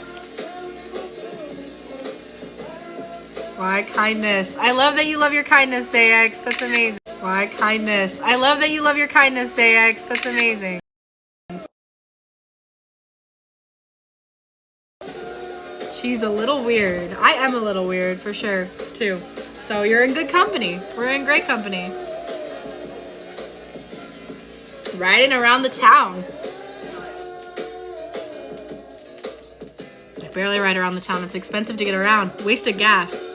Why kindness? I love that you love your kindness, Zayax. That's amazing. Why kindness? I love that you love your kindness, Zayax. That's amazing. She's a little weird. I am a little weird, for sure, too. So you're in good company. We're in great company. Riding around the town. I barely ride around the town. It's expensive to get around. Wasted gas.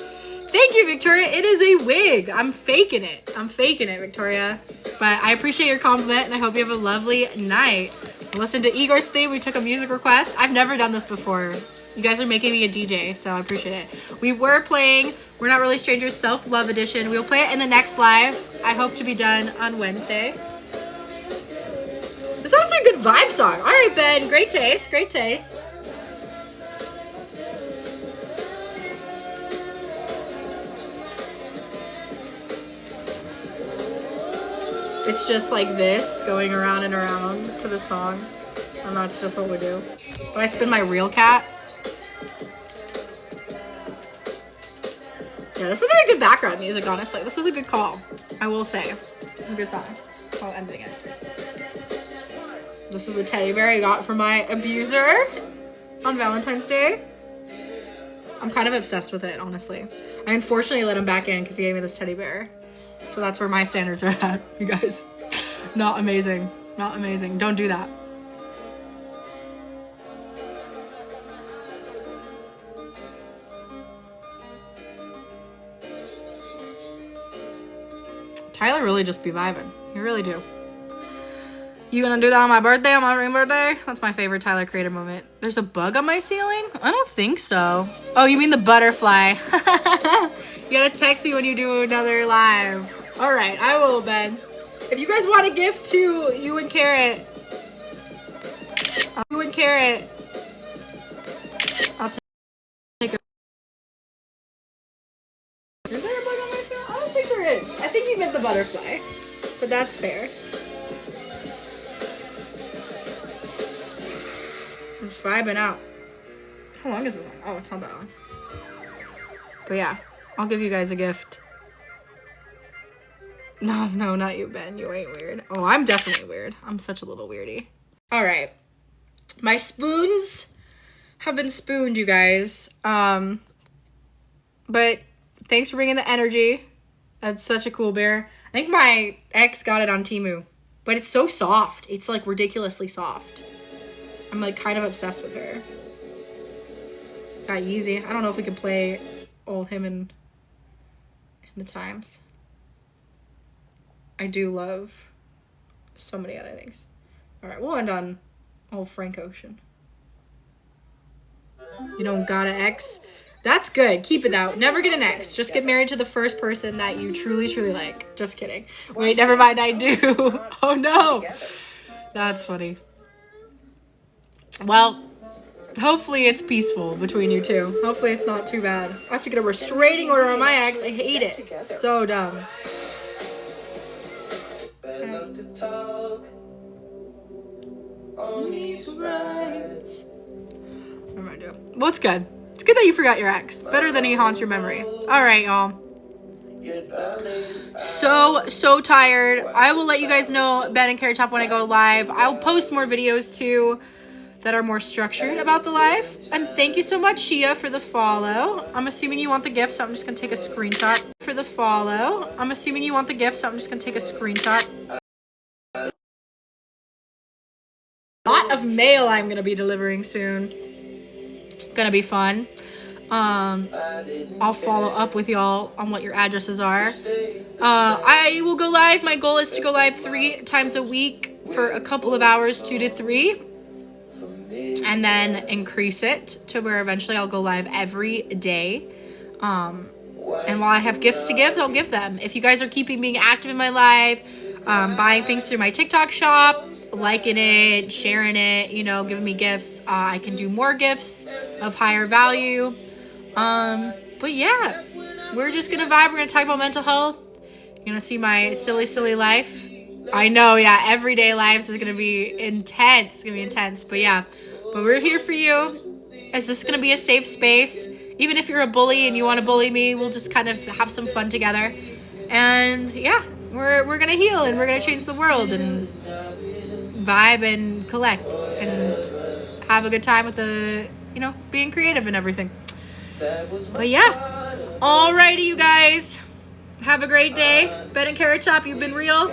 Thank you, Victoria. It is a wig. I'm faking it. I'm faking it, Victoria. But I appreciate your compliment, and I hope you have a lovely night. Listen to Igor's Theme. We took a music request. I've never done this before. You guys are making me a DJ, so I appreciate it. We were playing We're Not Really Strangers Self-Love Edition. We'll play it in the next live. I hope to be done on Wednesday. This is also a good vibe song. All right, Ben. Great taste. Great taste. It's just like this, going around and around to the song. And that's just what we do. But I spin my real cat. Yeah, this is very good background music, honestly. This was a good call, I will say. A good song. While ending it. This is a teddy bear I got from my abuser on Valentine's Day. I'm kind of obsessed with it, honestly. I unfortunately let him back in because he gave me this teddy bear. So that's where my standards are at, you guys. Not amazing. Not amazing. Don't do that. Tyler really just be vibing. You really do. You gonna do that on my birthday, on my ring birthday? That's my favorite Tyler Creator moment. There's a bug on my ceiling? I don't think so. Oh, you mean the butterfly. You gotta text me when you do another live. All right, I will, Ben. If you guys want a gift to you and Carrot, I'll take a... Is there a bug on my ceiling? I don't think there is. I think you meant the butterfly, but that's fair. I'm just vibing out. How long is this one? Oh, it's not that long. But yeah, I'll give you guys a gift. No, not you, Ben. You ain't weird. Oh, I'm definitely weird. I'm such a little weirdie. All right. My spoons have been spooned, you guys. But thanks for bringing the energy. That's such a cool bear. I think my ex got it on Temu. But it's so soft. It's like ridiculously soft. I'm like kind of obsessed with her. Got Yeezy. I don't know if we can play old him in the times. I do love so many other things. All right, we'll end on old Frank Ocean. You don't got an ex? That's good. Keep it out. Never get an ex. Just get married to the first person that you truly, truly like. Just kidding. Wait, never mind. I do. Oh, no. That's funny. Well, hopefully it's peaceful between you two. Hopefully it's not too bad. I have to get a restraining order on my ex. I hate it. So dumb. What am I doing? Well, it's good. It's good that you forgot your ex. Better than he haunts your memory. All right, y'all. So tired. I will let you guys know Ben and Carrot Top when I go live. I'll post more videos too that are more structured about the live. And thank you so much, Shia, for the follow. I'm assuming you want the gift, so I'm just gonna take a screenshot for the follow. I'm assuming you want the gift, so I'm just gonna take a screenshot. A lot of mail I'm gonna be delivering soon. Gonna be fun. I'll follow up with y'all on what your addresses are. I will go live. My goal is to go live 3 times a week for a couple of hours, 2 to 3. And then increase it to where eventually I'll go live every day. And while I have gifts to give, I'll give them. If you guys are keeping being active in my live, buying things through my TikTok shop, liking it, sharing it, you know, giving me gifts, I can do more gifts of higher value. But yeah, we're just gonna vibe. We're gonna talk about mental health. You're gonna see my silly life. I know, yeah, everyday lives are gonna be intense. It's gonna be intense, but yeah. But we're here for you. Is this gonna be a safe space? Even if you're a bully and you want to bully me, we'll just kind of have some fun together. And yeah, we're gonna heal and we're gonna change the world and vibe and collect and have a good time with the, you know, being creative and everything. But yeah, alrighty, you guys. Have a great day. Ben and Carrot Top, you've been real.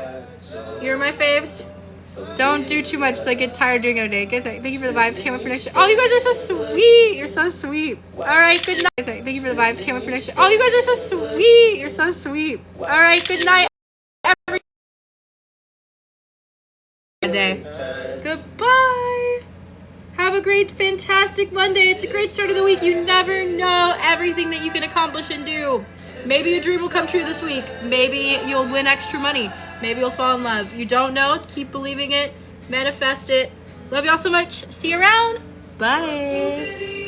You're my faves. Don't do too much so I get tired doing it every day. Thank you for the vibes. Can't wait for next year. Oh, you guys are so sweet. You're so sweet. All right, good night. Thank you for the vibes. Can't wait for next year. Oh, you guys are so sweet. You're so sweet. All right, good night. Day. Goodbye. Have a great, fantastic Monday. It's a great start of the week. You never know everything that you can accomplish and do. Maybe your dream will come true this week. Maybe you'll win extra money. Maybe you'll fall in love. You don't know. Keep believing it. Manifest it. Love y'all so much. See you around. Bye.